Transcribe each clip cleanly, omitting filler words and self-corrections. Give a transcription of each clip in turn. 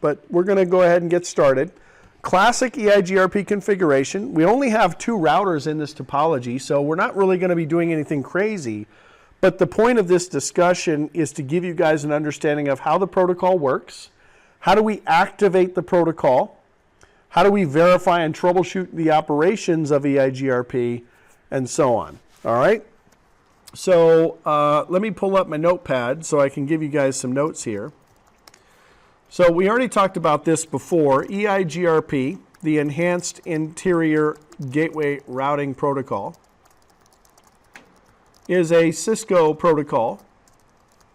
but we're going to go ahead and get started. Classic EIGRP configuration. We only have 2 routers in this topology, so we're not really going to be doing anything crazy. But the point of this discussion is to give you guys an understanding of how the protocol works, how do we activate the protocol, how do we verify and troubleshoot the operations of EIGRP, and so on. All right? So let me pull up my notepad so I can give you guys some notes here. So we already talked about this before. EIGRP, the Enhanced Interior Gateway Routing Protocol, is a Cisco protocol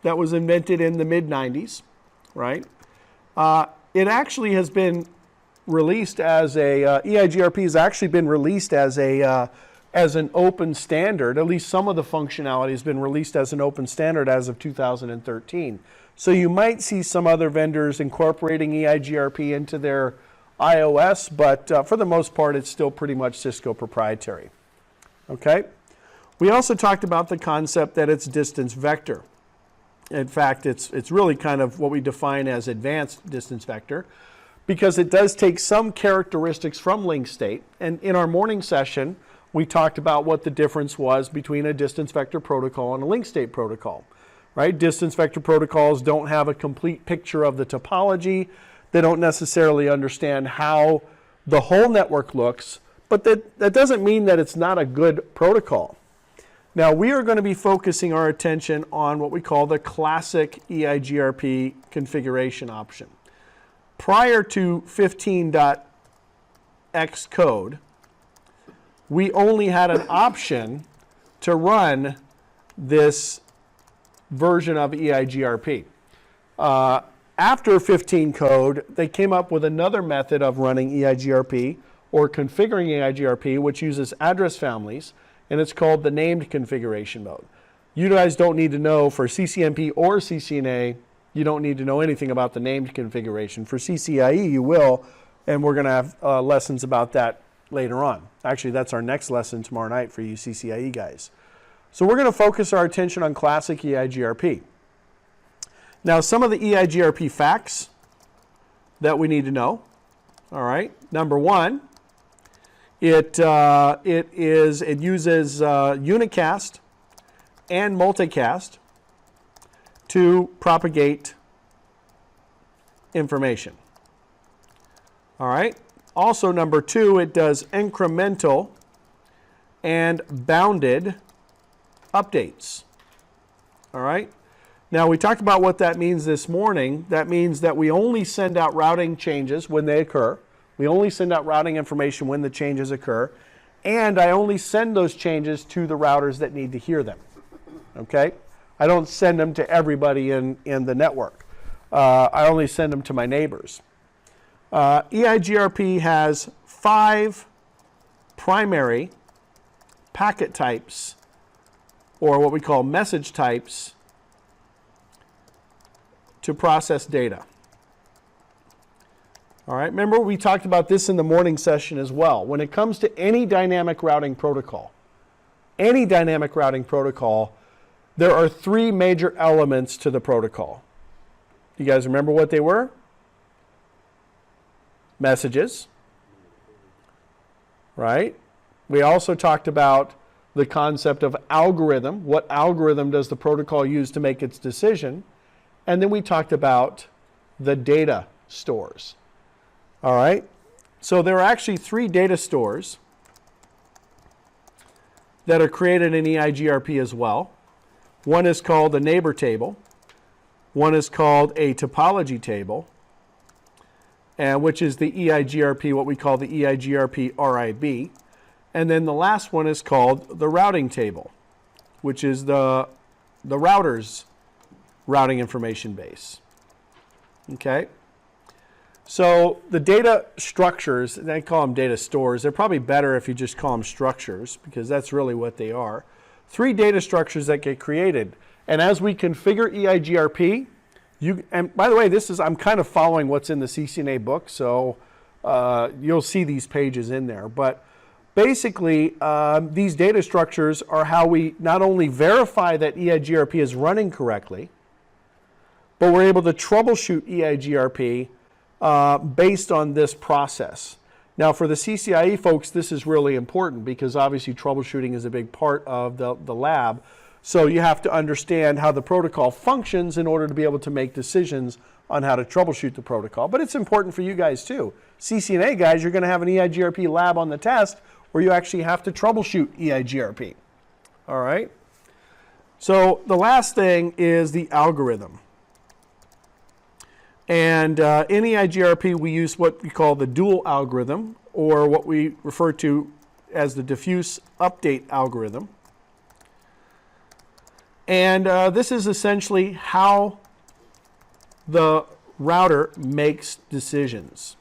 that was invented in the mid-90s, right? It actually has been released as a, EIGRP has actually been released as an open standard. At least some of the functionality has been released as an open standard as of 2013. So you might see some other vendors incorporating EIGRP into their iOS, but for the most part, it's still pretty much Cisco proprietary. Okay? We also talked about the concept that it's distance vector. In fact, it's really kind of what we define as advanced distance vector, because it does take some characteristics from link state. And in our morning session, we talked about what the difference was between a distance vector protocol and a link state protocol. Right? Distance vector protocols don't have a complete picture of the topology. They don't necessarily understand how the whole network looks, but that doesn't mean that it's not a good protocol. Now, we are going to be focusing our attention on what we call the classic EIGRP configuration option. Prior to 15.x code, we only had an option to run this version of EIGRP. After 15 code, they came up with another method of running EIGRP or configuring EIGRP, which uses address families, and it's called the named configuration mode. You guys don't need to know for CCNP or CCNA, you don't need to know anything about the named configuration. For CCIE, you will, and we're going to have lessons about that later on. Actually, that's our next lesson tomorrow night for you CCIE guys. So we're going to focus our attention on classic EIGRP. Now, some of the EIGRP facts that we need to know. All right. Number one, it uses unicast and multicast to propagate information. All right. Also, number two, it does incremental and bounded updates. All right. Now, we talked about what that means this morning. That means that we only send out routing changes when they occur. We only send out routing information when the changes occur. And I only send those changes to the routers that need to hear them. Okay? I don't send them to everybody in the network. I only send them to my neighbors. EIGRP has 5 primary packet types, or what we call message types, to process data. All right, remember we talked about this in the morning session as well. When it comes to any dynamic routing protocol, there are 3 major elements to the protocol. You guys remember what they were? Messages, right? We also talked about the concept of algorithm. What algorithm does the protocol use to make its decision? And then we talked about the data stores. All right? So there are actually 3 data stores that are created in EIGRP as well. One is called a neighbor table. One is called a topology table, and which is the EIGRP, what we call the EIGRP RIB. And then the last one is called the routing table, which is the router's routing information base. Okay? So the data structures, they call them data stores. They're probably better if you just call them structures, because that's really what they are. 3 data structures that get created. And as we configure EIGRP, and by the way, I'm kind of following what's in the CCNA book, so you'll see these pages in there. But basically, these data structures are how we not only verify that EIGRP is running correctly, but we're able to troubleshoot EIGRP based on this process. Now for the CCIE folks, this is really important because obviously troubleshooting is a big part of the lab. So you have to understand how the protocol functions in order to be able to make decisions on how to troubleshoot the protocol. But it's important for you guys too. CCNA guys, you're going to have an EIGRP lab on the test where you actually have to troubleshoot EIGRP. All right? So the last thing is the algorithm. And in EIGRP, we use what we call the dual algorithm, or what we refer to as the diffuse update algorithm. And this is essentially how the router makes decisions.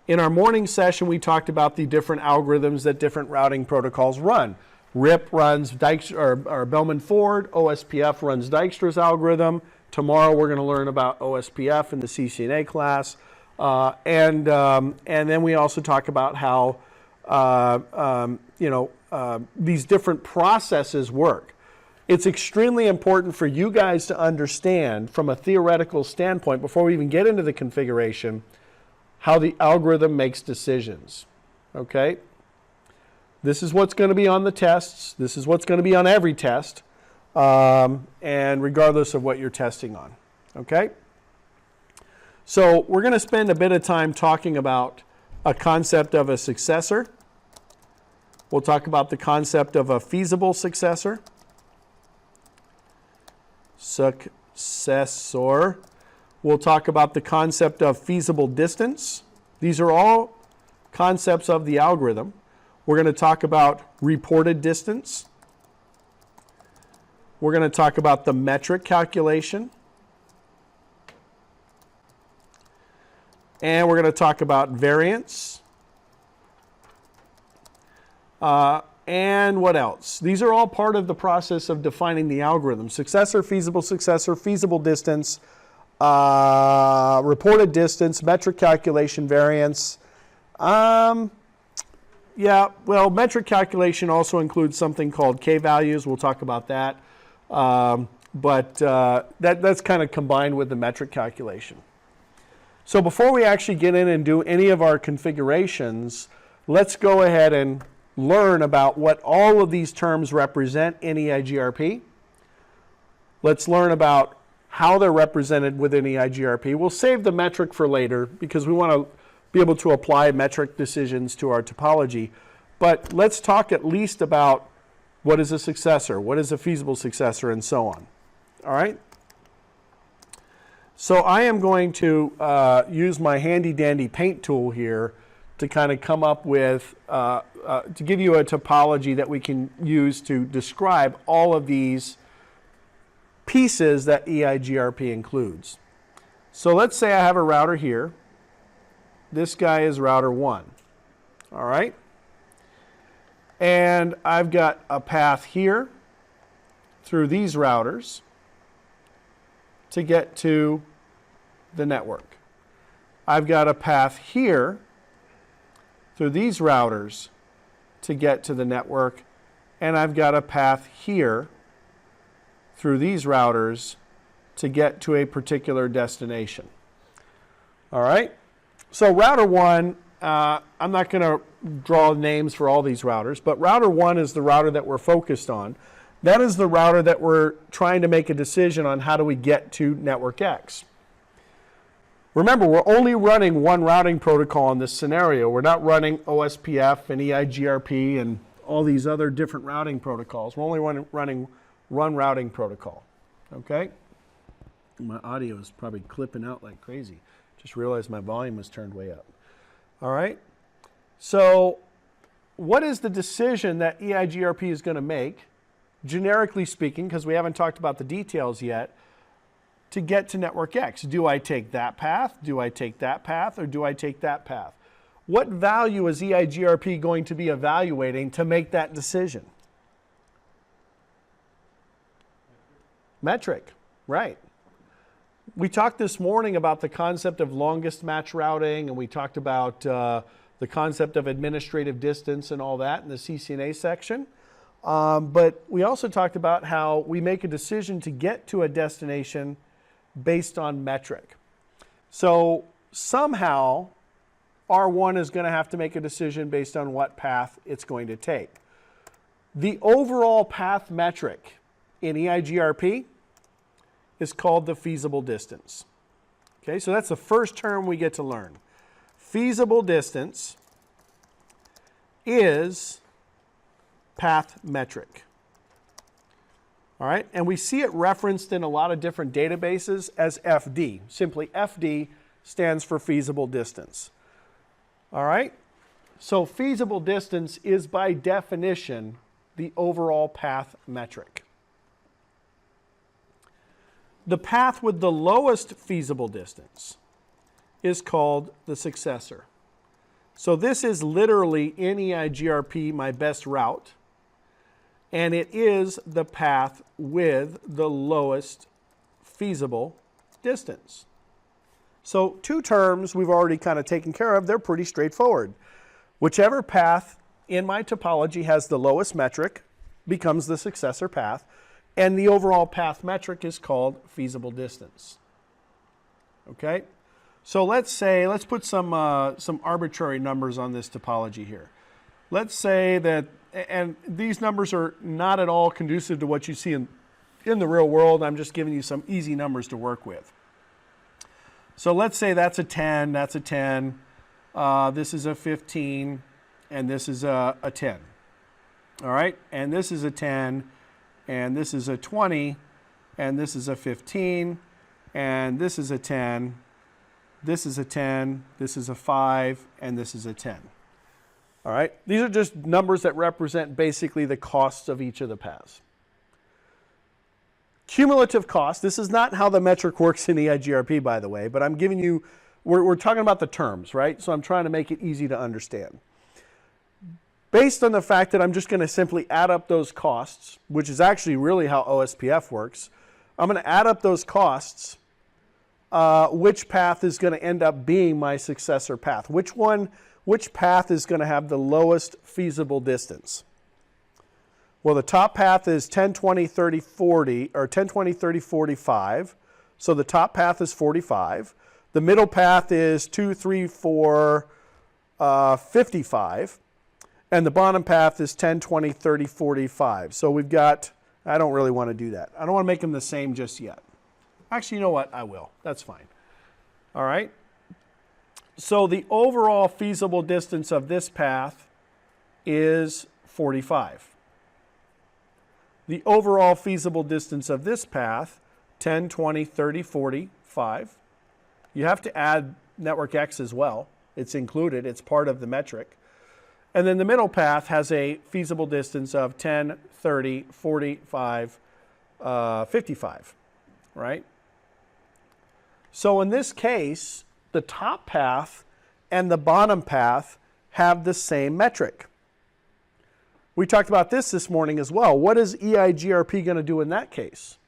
In our morning session, we talked about the different algorithms that different routing protocols run. RIP runs Bellman-Ford, OSPF runs Dijkstra's algorithm. Tomorrow we're going to learn about OSPF in the CCNA class. And then we also talk about how these different processes work. It's extremely important for you guys to understand from a theoretical standpoint, before we even get into the configuration, how the algorithm makes decisions. Okay? This is what's going to be on the tests. This is what's going to be on every test. And regardless of what you're testing on. Okay? So we're going to spend a bit of time talking about a concept of a successor. We'll talk about the concept of a feasible successor. Successor. We'll talk about the concept of feasible distance. These are all concepts of the algorithm. We're going to talk about reported distance. We're going to talk about the metric calculation. And we're going to talk about variance. And what else? These are all part of the process of defining the algorithm. Successor, feasible distance, reported distance, metric calculation, variance. Yeah, well, metric calculation also includes something called k-values. We'll talk about that. But that's kind of combined with the metric calculation. So before we actually get in and do any of our configurations, let's go ahead and learn about what all of these terms represent in EIGRP. Let's learn about how they're represented within EIGRP. We'll save the metric for later because we want to be able to apply metric decisions to our topology. But let's talk at least about what is a successor, what is a feasible successor, and so on. All right? So I am going to use my handy-dandy paint tool here to kind of come up with, to give you a topology that we can use to describe all of these pieces that EIGRP includes. So let's say I have a router here. This guy is router 1. All right? And I've got a path here through these routers to get to the network. I've got a path here through these routers to get to the network, and I've got a path here through these routers to get to a particular destination. All right? So router 1, I'm not going to draw names for all these routers, but router 1 is the router that we're focused on. That is the router that we're trying to make a decision on how do we get to network X. Remember, we're only running one routing protocol in this scenario. We're not running OSPF and EIGRP and all these other different routing protocols. We're only running one routing protocol. Okay? My audio is probably clipping out like crazy. Just realized my volume was turned way up. All right? So what is the decision that EIGRP is going to make, generically speaking, because we haven't talked about the details yet, to get to network X? Do I take that path? Do I take that path? Or do I take that path? What value is EIGRP going to be evaluating to make that decision? Metric, right. We talked this morning about the concept of longest match routing, and we talked about the concept of administrative distance and all that in the CCNA section. But we also talked about how we make a decision to get to a destination based on metric. So somehow R1 is going to have to make a decision based on what path it's going to take. The overall path metric in EIGRP is called the feasible distance. Okay, so that's the first term we get to learn. Feasible distance is path metric. All right, and we see it referenced in a lot of different databases as FD. Simply FD stands for feasible distance. All right, so feasible distance is by definition the overall path metric. The path with the lowest feasible distance is called the successor. So this is literally in EIGRP my best route, and it is the path with the lowest feasible distance. So two terms we've already kind of taken care of. They're pretty straightforward. Whichever path in my topology has the lowest metric becomes the successor path, and the overall path metric is called feasible distance. Okay? So let's put some arbitrary numbers on this topology here. Let's say that, and these numbers are not at all conducive to what you see in the real world. I'm just giving you some easy numbers to work with. So let's say that's a 10, that's a 10, this is a 15, and this is a 10. All right, and this is a 10, and this is a 20, and this is a 15, and this is a 10, this is a 10, this is a 5, and this is a 10. All right, these are just numbers that represent basically the costs of each of the paths. Cumulative cost, this is not how the metric works in EIGRP, by the way, but I'm giving you, we're talking about the terms, right? So I'm trying to make it easy to understand. Based on the fact that I'm just going to simply add up those costs, which is actually really how OSPF works, I'm going to add up those costs, which path is going to end up being my successor path? Which path is going to have the lowest feasible distance? Well, the top path is 10, 20, 30, 40, or 10, 20, 30, 45. So the top path is 45. The middle path is 2, 3, 4, 55. And the bottom path is 10, 20, 30, 45. So we've got, I don't really want to do that. I don't want to make them the same just yet. Actually, you know what? I will. That's fine. All right. So the overall feasible distance of this path is 45. The overall feasible distance of this path, 10, 20, 30, 40, 5. You have to add network X as well. It's included. It's part of the metric. And then the middle path has a feasible distance of 10, 30, 45, 55, right? So in this case, the top path and the bottom path have the same metric. We talked about this morning as well. What is EIGRP going to do in that case?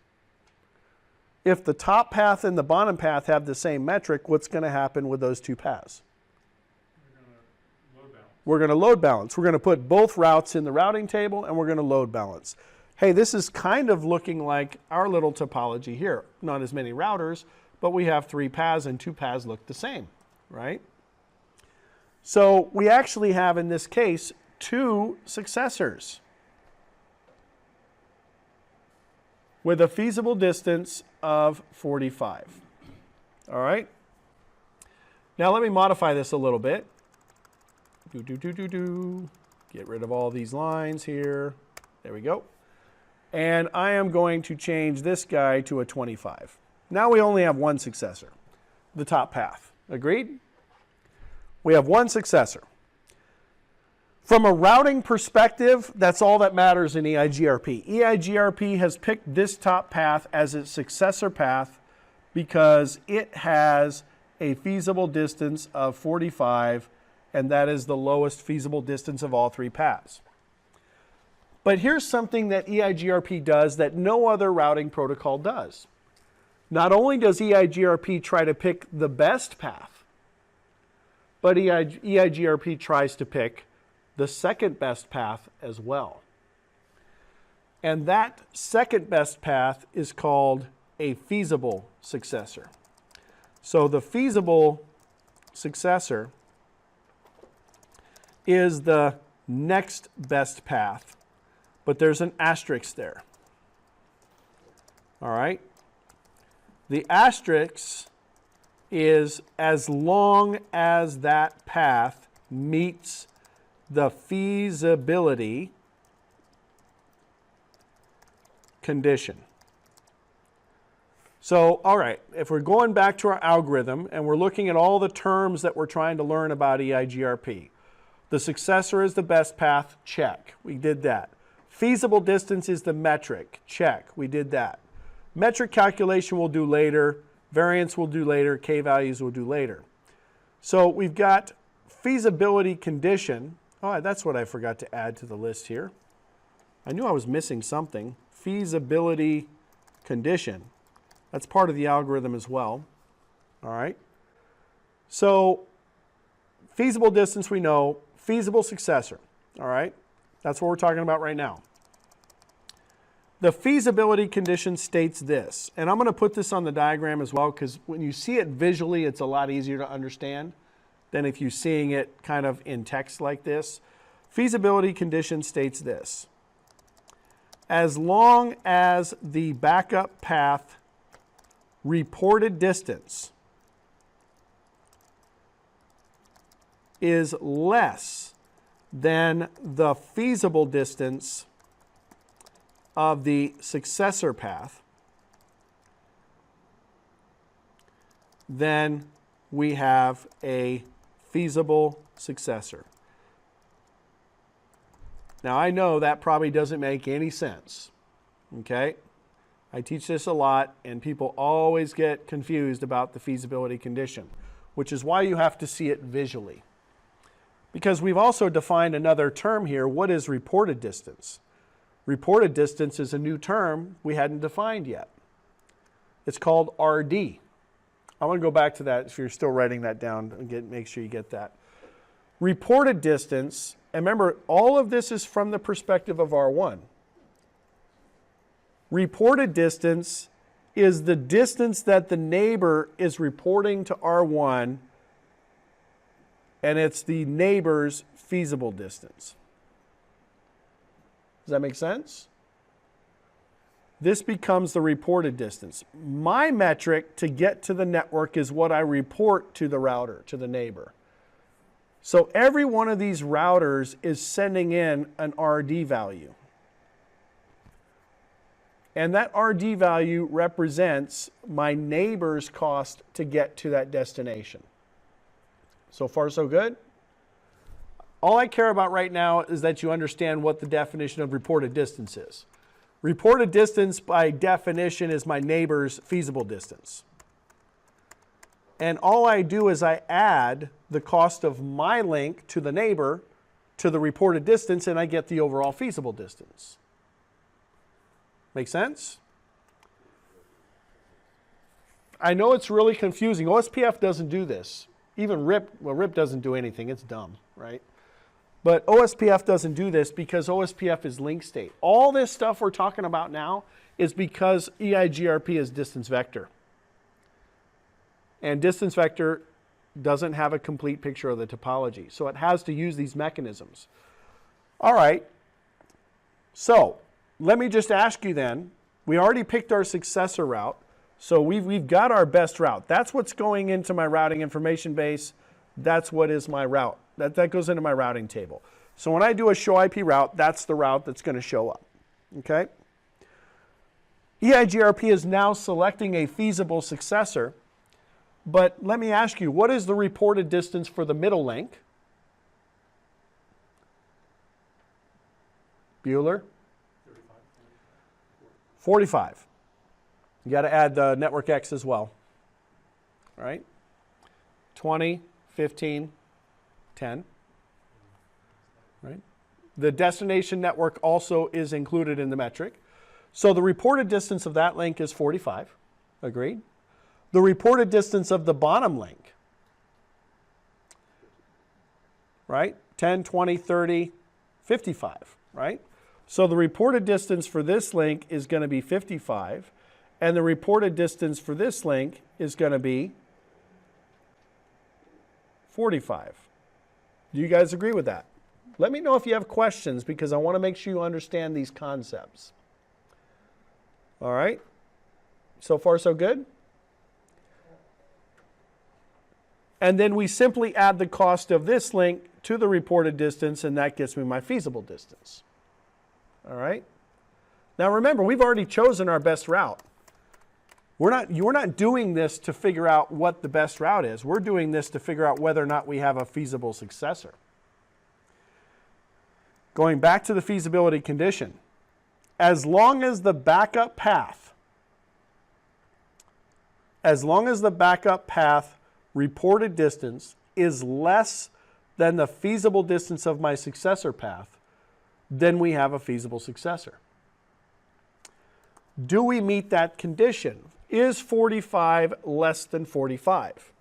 If the top path and the bottom path have the same metric, what's going to happen with those two paths? We're going to load balance. We're going to put both routes in the routing table, and we're going to load balance. Hey, this is kind of looking like our little topology here. Not as many routers, but we have 3 paths, and 2 paths look the same, right? So we actually have, in this case, 2 successors with a feasible distance of 45. All right? Now let me modify this a little bit. Get rid of all these lines here. There we go. And I am going to change this guy to a 25. Now we only have one successor, the top path. Agreed? We have one successor. From a routing perspective, that's all that matters in EIGRP. EIGRP has picked this top path as its successor path because it has a feasible distance of 45, and that is the lowest feasible distance of all 3 paths. But here's something that EIGRP does that no other routing protocol does. Not only does EIGRP try to pick the best path, but EIGRP tries to pick the second best path as well. And that second best path is called a feasible successor. So the feasible successor is the next best path, but there's an asterisk there. All right? The asterisk is as long as that path meets the feasibility condition. So, all right, if we're going back to our algorithm and we're looking at all the terms that we're trying to learn about EIGRP, the successor is the best path, check, we did that. Feasible distance is the metric, check, we did that. Metric calculation we'll do later, variance we'll do later, k-values we'll do later. So we've got feasibility condition. Oh, that's what I forgot to add to the list here. I knew I was missing something. Feasibility condition. That's part of the algorithm as well. All right. So feasible distance we know, feasible successor. All right. That's what we're talking about right now. The feasibility condition states this, and I'm going to put this on the diagram as well because when you see it visually, it's a lot easier to understand than if you're seeing it kind of in text like this. Feasibility condition states this. As long as the backup path reported distance is less than the feasible distance of the successor path, then we have a feasible successor. Now I know that probably doesn't make any sense, okay? I teach this a lot and people always get confused about the feasibility condition, which is why you have to see it visually. Because we've also defined another term here. What is reported distance? Reported distance is a new term we hadn't defined yet. It's called RD. I want to go back to that if you're still writing that down and make sure you get that. Reported distance, and remember, all of this is from the perspective of R1. Reported distance is the distance that the neighbor is reporting to R1, and it's the neighbor's feasible distance. Does that make sense? This becomes the reported distance. My metric to get to the network is what I report to the router, to the neighbor. So every one of these routers is sending in an RD value. And that RD value represents my neighbor's cost to get to that destination. So far, so good? All I care about right now is that you understand what the definition of reported distance is. Reported distance, by definition, is my neighbor's feasible distance. And all I do is I add the cost of my link to the neighbor to the reported distance, and I get the overall feasible distance. Make sense? I know it's really confusing. OSPF doesn't do this. Even RIP, well, RIP doesn't do anything. It's dumb, right? But OSPF doesn't do this because OSPF is link state. All this stuff we're talking about now is because EIGRP is distance vector. And distance vector doesn't have a complete picture of the topology. So it has to use these mechanisms. All right. So let me just ask you then, we already picked our successor route. So we've got our best route. That's what's going into my routing information base. That's what is my route. That goes into my routing table. So when I do a show IP route, that's the route that's going to show up. Okay? EIGRP is now selecting a feasible successor. But let me ask you, what is the reported distance for the middle link? Bueller? 45. You got to add the network X as well. All right? 20, 15, 10. Right? The destination network also is included in the metric. So the reported distance of that link is 45. Agreed? The reported distance of the bottom link, right? 10, 20, 30, 55, right? So the reported distance for this link is going to be 55, and the reported distance for this link is going to be 45. Do you guys agree with that? Let me know if you have questions because I want to make sure you understand these concepts. All right? So far, so good? And then we simply add the cost of this link to the reported distance, and that gets me my feasible distance. All right? Now remember, we've already chosen our best route. You're not doing this to figure out what the best route is. We're doing this to figure out whether or not we have a feasible successor. Going back to the feasibility condition, as long as the backup path reported distance is less than the feasible distance of my successor path, then we have a feasible successor. Do we meet that condition? Is 45 less than 45?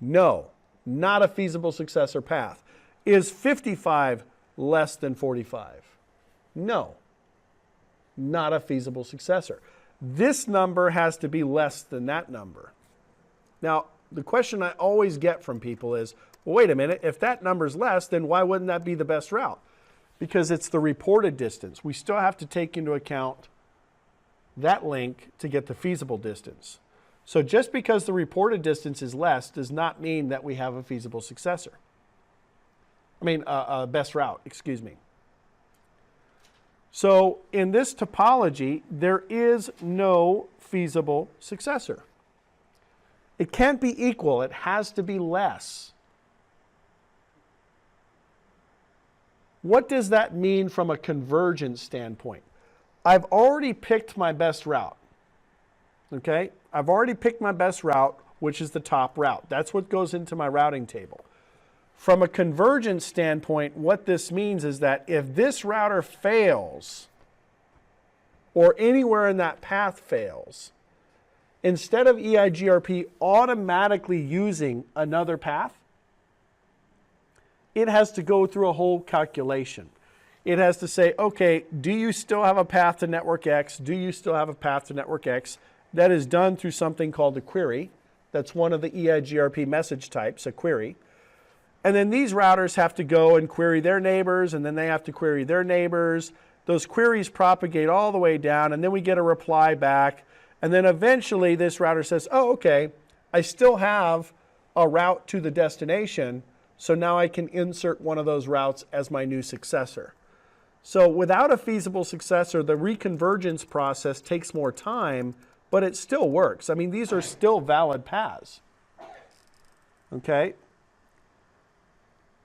No, not a feasible successor path. Is 55 less than 45? No, not a feasible successor. This number has to be less than that number. Now, the question I always get from people is, well, wait a minute, if that number's less, then why wouldn't that be the best route? Because it's the reported distance. We still have to take into account that link to get the feasible distance. So just because the reported distance is less does not mean that we have a feasible successor. Best route, excuse me. So in this topology, there is no feasible successor. It can't be equal, it has to be less. What does that mean from a convergence standpoint? I've already picked my best route. Okay? I've already picked my best route, which is the top route. That's what goes into my routing table. From a convergence standpoint, what this means is that if this router fails, or anywhere in that path fails, instead of EIGRP automatically using another path, it has to go through a whole calculation. It has to say, okay, do you still have a path to network X? Do you still have a path to network X? That is done through something called a query. That's one of the EIGRP message types, a query. And then these routers have to go and query their neighbors, and then they have to query their neighbors. Those queries propagate all the way down, and then we get a reply back. And then eventually this router says, oh, okay, I still have a route to the destination, so now I can insert one of those routes as my new successor. So without a feasible successor, the reconvergence process takes more time, but it still works. I mean, these are still valid paths. Okay?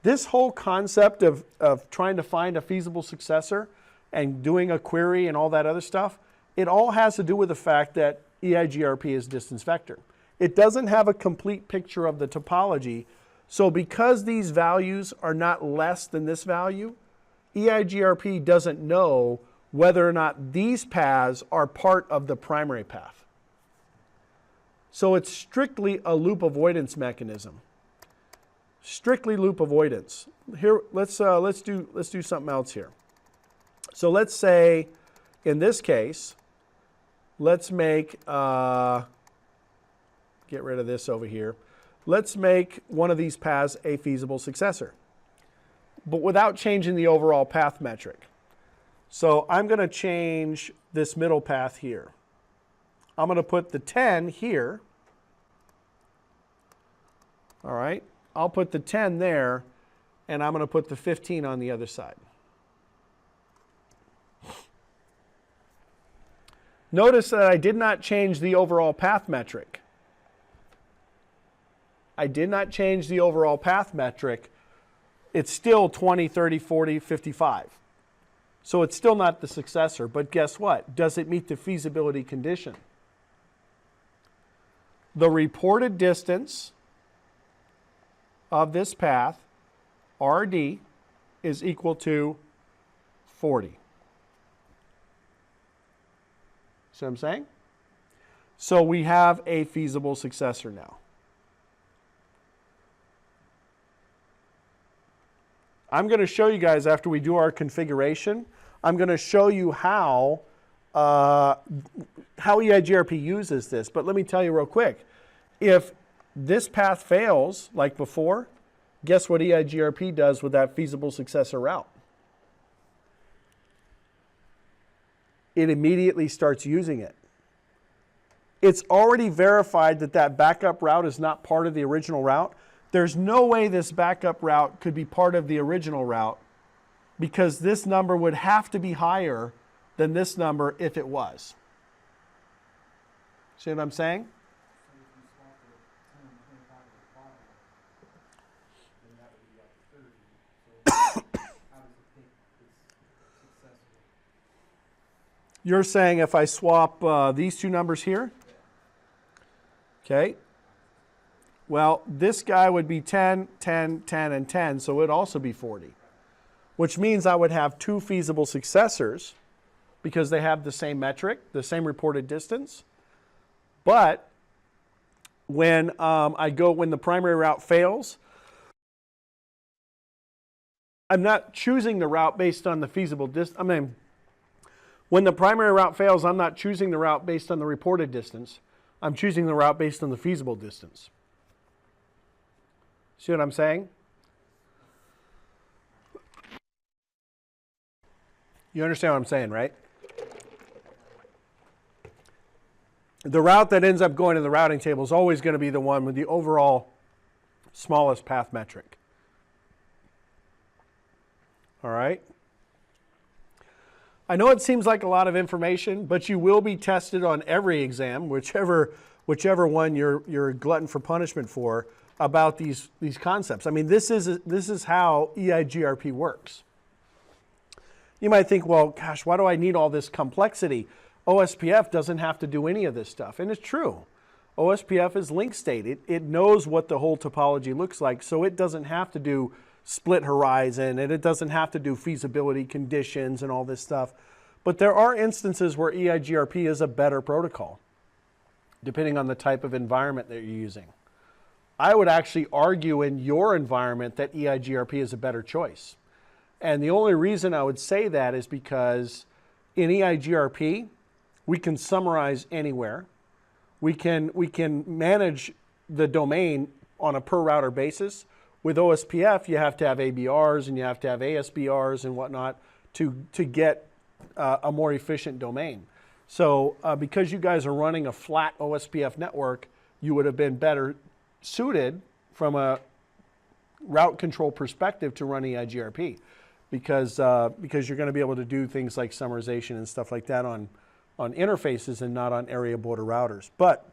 This whole concept of trying to find a feasible successor and doing a query and all that other stuff, it all has to do with the fact that EIGRP is distance vector. It doesn't have a complete picture of the topology. So because these values are not less than this value, EIGRP doesn't know whether or not these paths are part of the primary path. So it's strictly a loop avoidance mechanism. Strictly loop avoidance. Here, let's do something else here. So let's say, in this case, let's make get rid of this over here. Let's make one of these paths a feasible successor, but without changing the overall path metric. So I'm going to change this middle path here. I'm going to put the 10 here. All right. I'll put the 10 there, and I'm going to put the 15 on the other side. Notice that I did not change the overall path metric. I did not change the overall path metric. It's still 20, 30, 40, 55. So it's still not the successor, but guess what? Does it meet the feasibility condition? The reported distance of this path, RD, is equal to 40. See what I'm saying? So we have a feasible successor now. I'm going to show you guys after we do our configuration, I'm going to show you how EIGRP uses this. But let me tell you real quick. If this path fails like before, guess what EIGRP does with that feasible successor route? It immediately starts using it. It's already verified that that backup route is not part of the original route. There's no way this backup route could be part of the original route because this number would have to be higher than this number if it was. See what I'm saying? You're saying if I swap these two numbers here, okay, well, this guy would be 10, 10, 10, and 10, so it would also be 40, which means I would have two feasible successors because they have the same metric, the same reported distance. But when when the primary route fails, I'm not choosing the route based on the feasible distance. When the primary route fails, I'm not choosing the route based on the reported distance. I'm choosing the route based on the feasible distance. See what I'm saying? You understand what I'm saying, right? The route that ends up going in the routing table is always going to be the one with the overall smallest path metric. All right? I know it seems like a lot of information, but you will be tested on every exam, whichever one you're a glutton for punishment for, about these concepts. I mean, this is how EIGRP works. You might think, well, gosh, why do I need all this complexity? OSPF doesn't have to do any of this stuff, and it's true. OSPF is link state. It knows what the whole topology looks like, so it doesn't have to do split horizon, and it doesn't have to do feasibility conditions and all this stuff. But there are instances where EIGRP is a better protocol, depending on the type of environment that you're using. I would actually argue in your environment that EIGRP is a better choice. And the only reason I would say that is because in EIGRP, we can summarize anywhere. We can manage the domain on a per router basis. With OSPF, you have to have ABRs and you have to have ASBRs and whatnot to get a more efficient domain. So because you guys are running a flat OSPF network, you would have been better suited from a route control perspective to run EIGRP because you're going to be able to do things like summarization and stuff like that on interfaces and not on area border routers. But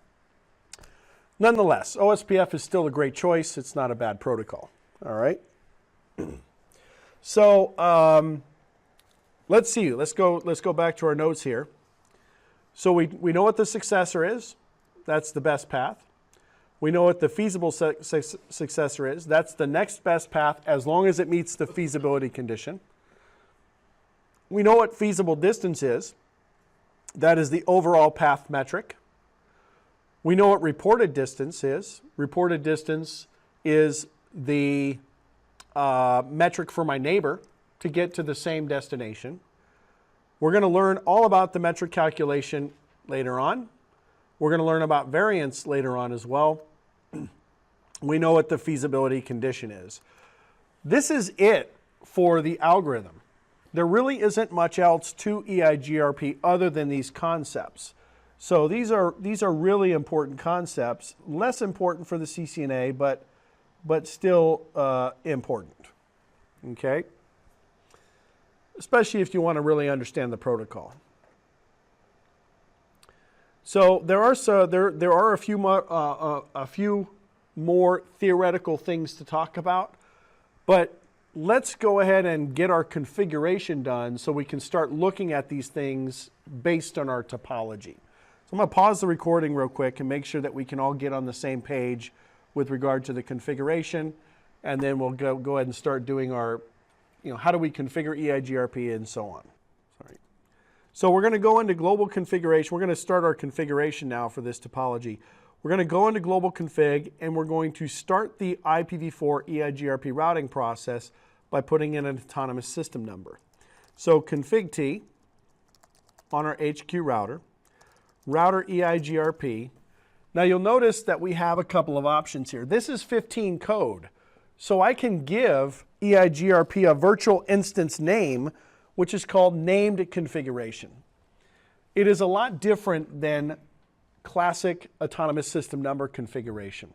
nonetheless, OSPF is still a great choice. It's not a bad protocol. All right. So let's see. Let's go back to our notes here. So we know what the successor is. That's the best path. We know what the feasible successor is. That's the next best path as long as it meets the feasibility condition. We know what feasible distance is. That is the overall path metric. We know what reported distance is. Reported distance is the metric for my neighbor to get to the same destination. We're going to learn all about the metric calculation later on. We're going to learn about variance later on as well. We know what the feasibility condition is. This is it for the algorithm. There really isn't much else to EIGRP other than these concepts. So these are really important concepts, less important for the CCNA, but still important. Okay? Especially if you want to really understand the protocol. So there are a few more theoretical things to talk about, but let's go ahead and get our configuration done so we can start looking at these things based on our topology. So I'm going to pause the recording real quick and make sure that we can all get on the same page with regard to the configuration, and then we'll go ahead and start doing our, how do we configure EIGRP and so on. Sorry. So we're going to go into global configuration. We're going to start our configuration now for this topology. We're going to go into global config, and we're going to start the IPv4 EIGRP routing process by putting in an autonomous system number. So config T on our HQ router, router EIGRP, Now you'll notice that we have a couple of options here. This is 15 code. So I can give EIGRP a virtual instance name, which is called named configuration. It is a lot different than classic autonomous system number configuration.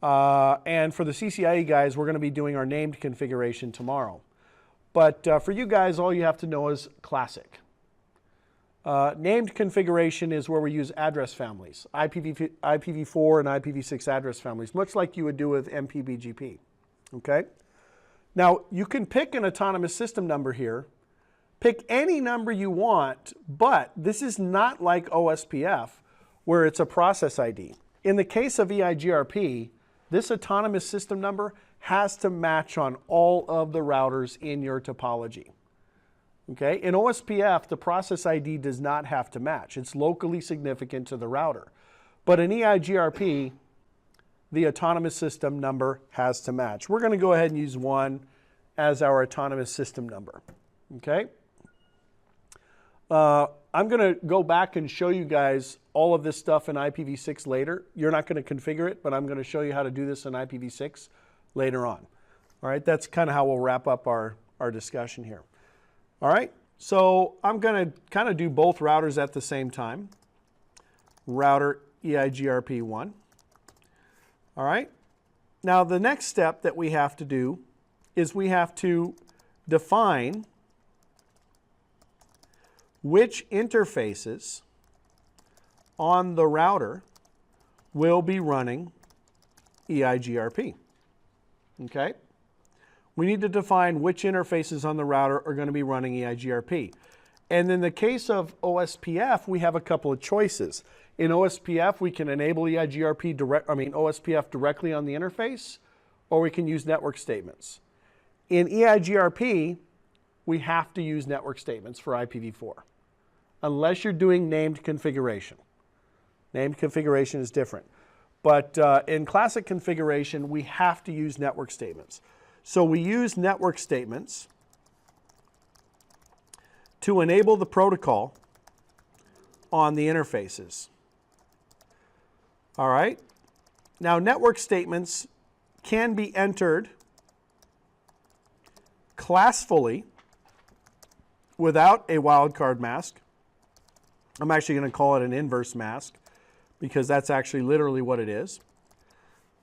And for the CCIE guys, we're going to be doing our named configuration tomorrow. But for you guys, all you have to know is classic. Named configuration is where we use address families, IPv4 and IPv6 address families, much like you would do with MPBGP. Okay? Now, you can pick an autonomous system number here. Pick any number you want, but this is not like OSPF, where it's a process ID. In the case of EIGRP, this autonomous system number has to match on all of the routers in your topology. Okay? In OSPF, the process ID does not have to match. It's locally significant to the router. But in EIGRP, the autonomous system number has to match. We're going to go ahead and use 1 as our autonomous system number. Okay? I'm going to go back and show you guys all of this stuff in IPv6 later. You're not going to configure it, but I'm going to show you how to do this in IPv6 later on. All right, that's kind of how we'll wrap up our discussion here. All right, so I'm going to kind of do both routers at the same time. Router EIGRP1. All right, now the next step that we have to do is we have to define which interfaces on the router will be running EIGRP. Okay? We need to define which interfaces on the router are going to be running EIGRP. And in the case of OSPF, we have a couple of choices. In OSPF, we can enable OSPF directly on the interface, or we can use network statements. In EIGRP, we have to use network statements for IPv4, unless you're doing named configuration. Named configuration is different. But in classic configuration, we have to use network statements. So we use network statements to enable the protocol on the interfaces. All right? Now, network statements can be entered classfully without a wildcard mask. I'm actually going to call it an inverse mask because that's actually literally what it is.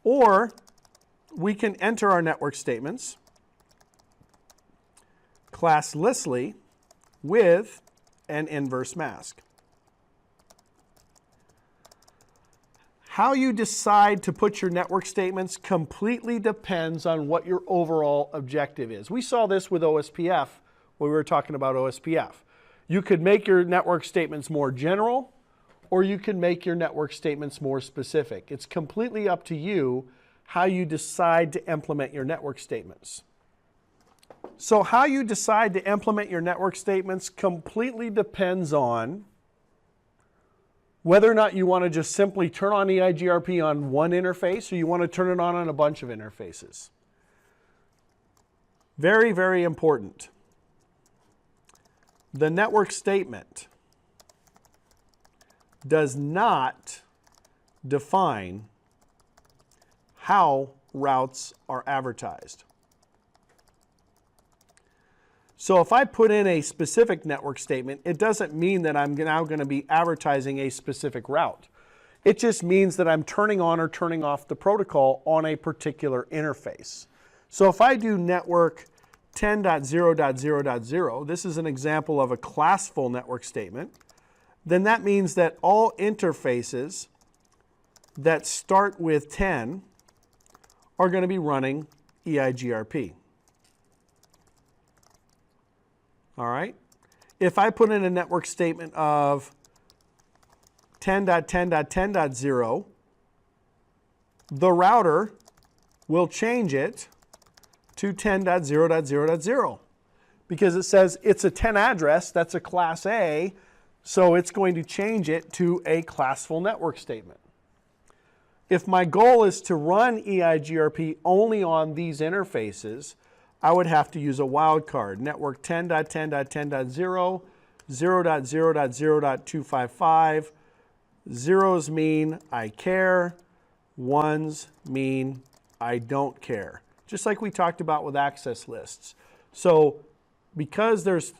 Or we can enter our network statements classlessly with an inverse mask. How you decide to put your network statements completely depends on what your overall objective is. We saw this with OSPF when we were talking about OSPF. You could make your network statements more general, or you can make your network statements more specific. It's completely up to you how you decide to implement your network statements. So how you decide to implement your network statements completely depends on whether or not you want to just simply turn on EIGRP on one interface, or you want to turn it on a bunch of interfaces. Very, very important. The network statement does not define how routes are advertised. So if I put in a specific network statement, it doesn't mean that I'm now going to be advertising a specific route. It just means that I'm turning on or turning off the protocol on a particular interface. So if I do network 10.0.0.0, this is an example of a classful network statement, then that means that all interfaces that start with 10 are going to be running EIGRP. All right? If I put in a network statement of 10.10.10.0, the router will change it to 10.0.0.0 because it says it's a 10 address, that's a class A, so it's going to change it to a classful network statement. If my goal is to run EIGRP only on these interfaces, I would have to use a wildcard, network 10.10.10.0, 0.0.0.255, Zeros mean I care. Ones mean I don't care. Just like we talked about with access lists. So because there's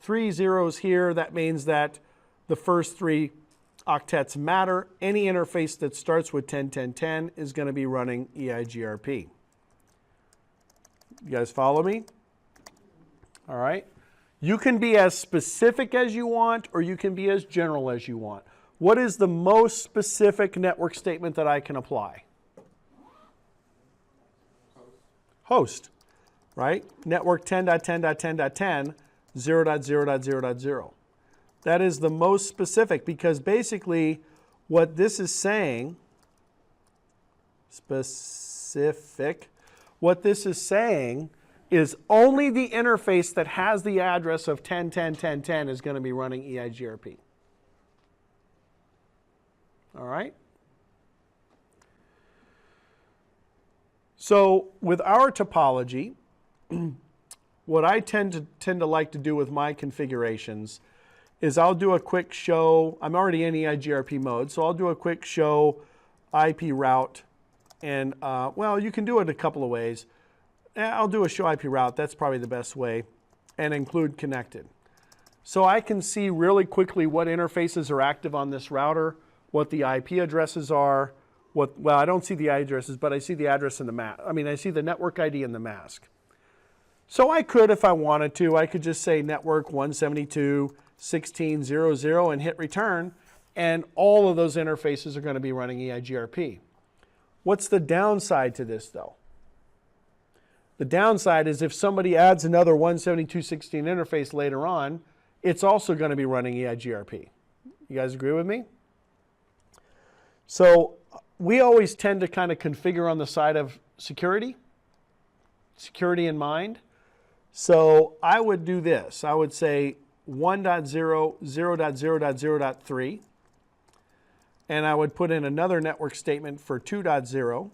3 zeros here, that means that the first 3 octets matter. Any interface that starts with 10, 10, 10 is going to be running EIGRP. You guys follow me? All right. You can be as specific as you want, or you can be as general as you want. What is the most specific network statement that I can apply? Host, right? Network 10.10.10.10, 0.0.0.0. That is the most specific, because basically what this is saying, what this is saying is only the interface that has the address of 10.10.10.10 is going to be running EIGRP. All right? So with our topology, what I tend to like to do with my configurations is I'll do a quick show. I'm already in EIGRP mode, so I'll do a quick show IP route. And, well, you can do it a couple of ways. I'll do a show IP route. That's probably the best way. And include connected. So I can see really quickly what interfaces are active on this router, what the IP addresses are. Well, I don't see the addresses, but I see the address in the mask. I mean, I see the network ID in the mask. So I could, if I wanted to, I could just say network 172.16.00 and hit return, and all of those interfaces are going to be running EIGRP. What's the downside to this, though? The downside is if somebody adds another 172.16 interface later on, it's also going to be running EIGRP. You guys agree with me? So we always tend to kind of configure on the side of security in mind. So I would do this. I would say 1.0, 0.0.0.3, and I would put in another network statement for 2.0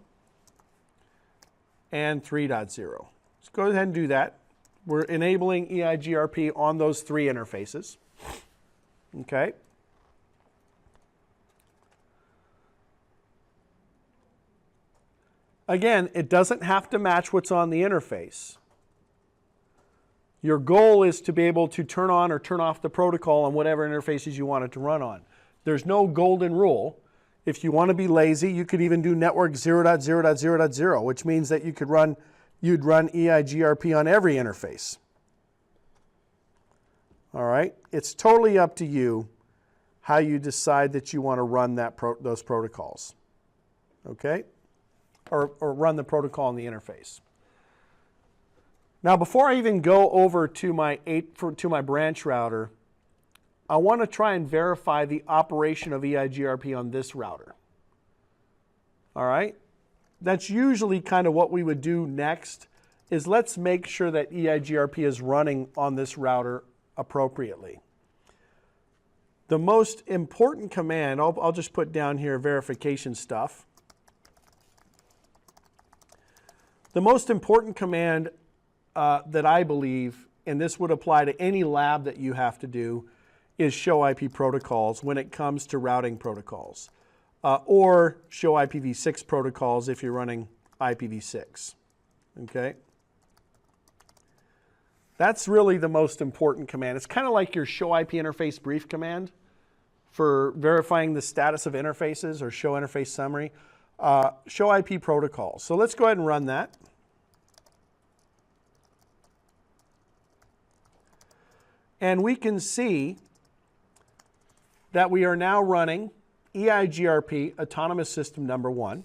and 3.0. Let's go ahead and do that. We're enabling EIGRP on those 3 interfaces. Okay. Again, it doesn't have to match what's on the interface. Your goal is to be able to turn on or turn off the protocol on whatever interfaces you want it to run on. There's no golden rule. If you want to be lazy, you could even do network 0.0.0.0, which means that you'd run EIGRP on every interface. All right? It's totally up to you how you decide that you want to run those protocols. Okay? Or run the protocol on the interface. Now, before I even go over to my branch router, I want to try and verify the operation of EIGRP on this router. All right? That's usually kind of what we would do next, is let's make sure that EIGRP is running on this router appropriately. The most important command, I'll just put down here verification stuff. The most important command that I believe, and this would apply to any lab that you have to do, is show IP protocols when it comes to routing protocols, or show IPv6 protocols if you're running IPv6. Okay? That's really the most important command. It's kind of like your show IP interface brief command for verifying the status of interfaces, or show interface summary. Show IP protocols. So let's go ahead and run that. And we can see that we are now running EIGRP, Autonomous System Number 1.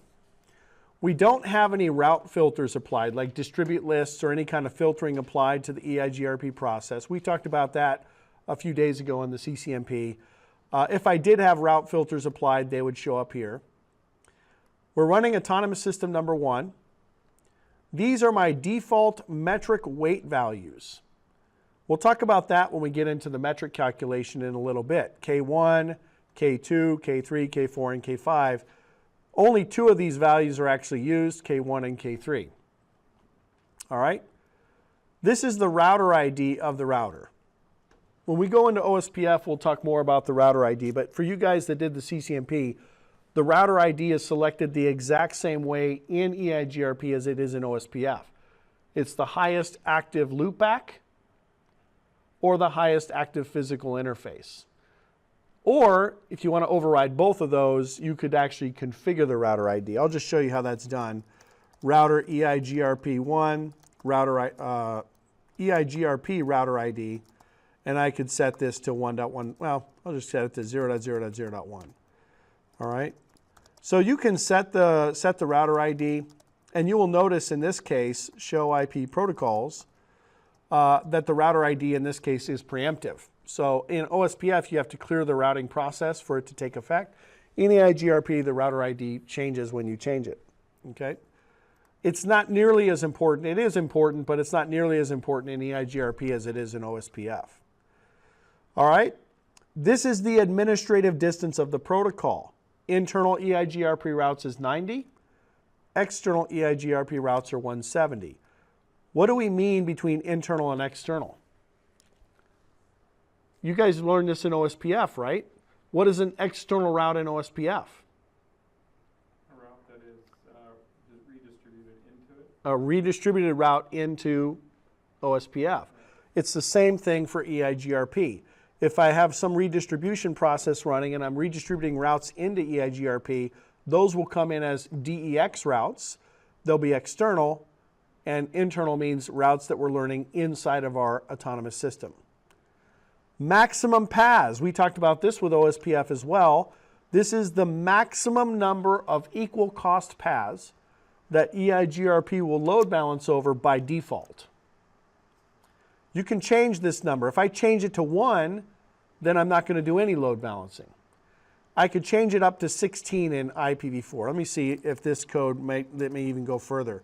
We don't have any route filters applied, like distribute lists or any kind of filtering applied to the EIGRP process. We talked about that a few days ago in the CCNP. If I did have route filters applied, they would show up here. We're running Autonomous System Number 1. These are my default metric weight values. We'll talk about that when we get into the metric calculation in a little bit. K1, K2, K3, K4, and K5. Only 2 of these values are actually used, K1 and K3. All right? This is the router ID of the router. When we go into OSPF, we'll talk more about the router ID, but for you guys that did the CCNP, the router ID is selected the exact same way in EIGRP as it is in OSPF. It's the highest active loopback or the highest active physical interface. Or if you want to override both of those, you could actually configure the router ID. I'll just show you how that's done. Router EIGRP1, EIGRP router ID, and I could set this to 1.1. Well, I'll just set it to 0.0.0.1. All right. So you can set the router ID, and you will notice in this case, show IP protocols, that the router ID in this case is preemptive. So in OSPF, you have to clear the routing process for it to take effect. In EIGRP, the router ID changes when you change it. Okay. It's not nearly as important. It is important, but it's not nearly as important in EIGRP as it is in OSPF. All right. This is the administrative distance of the protocol. Internal EIGRP routes is 90. External EIGRP routes are 170. What do we mean between internal and external? You guys learned this in OSPF, right? What is an external route in OSPF? A route that is redistributed into it. A redistributed route into OSPF. It's the same thing for EIGRP. If I have some redistribution process running and I'm redistributing routes into EIGRP, those will come in as DEX routes. They'll be external, and internal means routes that we're learning inside of our autonomous system. Maximum paths. We talked about this with OSPF as well. This is the maximum number of equal cost paths that EIGRP will load balance over by default. You can change this number. If I change it to 1, then I'm not going to do any load balancing. I could change it up to 16 in IPv4. Let me see if this code may even go further.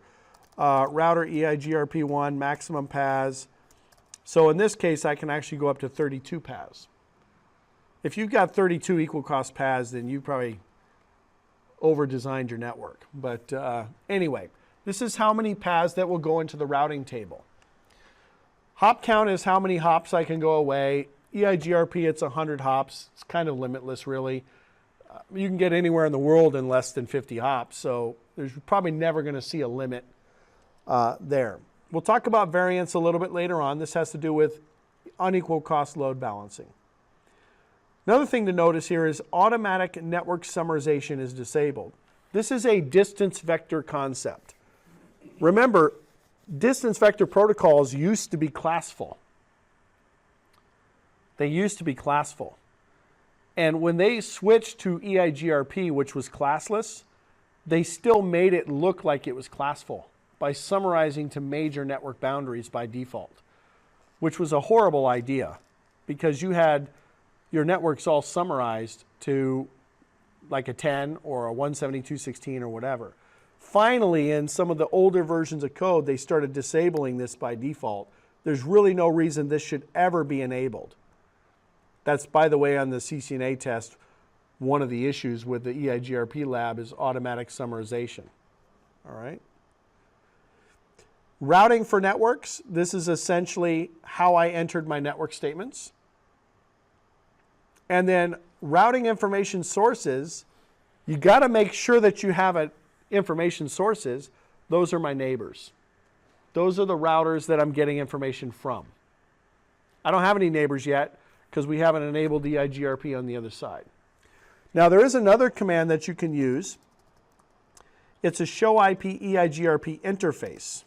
Router EIGRP1, maximum paths. So in this case, I can actually go up to 32 paths. If you've got 32 equal cost paths, then you probably over-designed your network. But anyway, this is how many paths that will go into the routing table. Hop count is how many hops I can go away. EIGRP, it's 100 hops. It's kind of limitless, really. You can get anywhere in the world in less than 50 hops, so there's probably never going to see a limit there. We'll talk about variance a little bit later on. This has to do with unequal cost load balancing. Another thing to notice here is automatic network summarization is disabled. This is a distance vector concept. Remember, distance vector protocols used to be classful. They used to be classful. And when they switched to EIGRP, which was classless, they still made it look like it was classful by summarizing to major network boundaries by default, which was a horrible idea because you had your networks all summarized to like a 10 or a 172.16 or whatever. Finally, in some of the older versions of code, they started disabling this by default. There's really no reason this should ever be enabled. That's, by the way, on the CCNA test, one of the issues with the EIGRP lab is automatic summarization. All right. Routing for networks. This is essentially how I entered my network statements. And then routing information sources, you got to make sure that you have information sources. Those are my neighbors. Those are the routers that I'm getting information from. I don't have any neighbors yet because we haven't enabled the EIGRP on the other side. Now there is another command that you can use. It's a show IP EIGRP interface.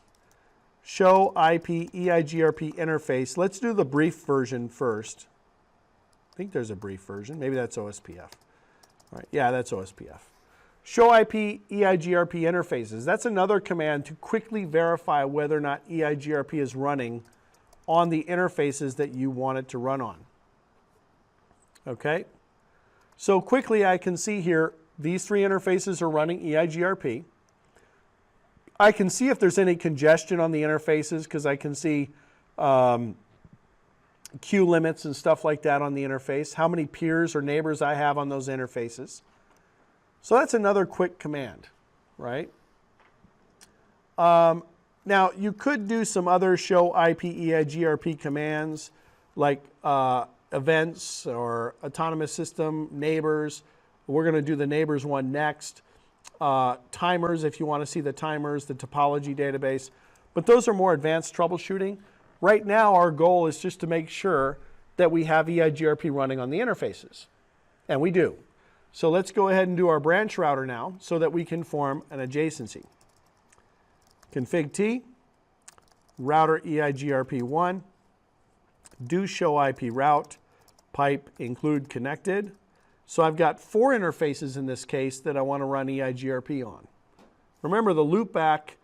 Show IP EIGRP interface. Let's do the brief version first. I think there's a brief version. Maybe that's OSPF. All right. Yeah, that's OSPF. Show IP EIGRP interfaces. That's another command to quickly verify whether or not EIGRP is running on the interfaces that you want it to run on. Okay? So quickly I can see here these three interfaces are running EIGRP. I can see if there's any congestion on the interfaces because I can see queue limits and stuff like that on the interface, how many peers or neighbors I have on those interfaces. So that's another quick command, right? Now, you could do some other show IP EIGRP commands. like events or autonomous system, neighbors. We're going to do the neighbors one next. Timers, if you want to see the timers, the topology database. But those are more advanced troubleshooting. Right now, our goal is just to make sure that we have EIGRP running on the interfaces. And we do. So let's go ahead and do our branch router now so that we can form an adjacency. Config T, router EIGRP1, do show IP route, pipe include connected. So I've got 4 interfaces in this case that I want to run EIGRP on. Remember, the loopback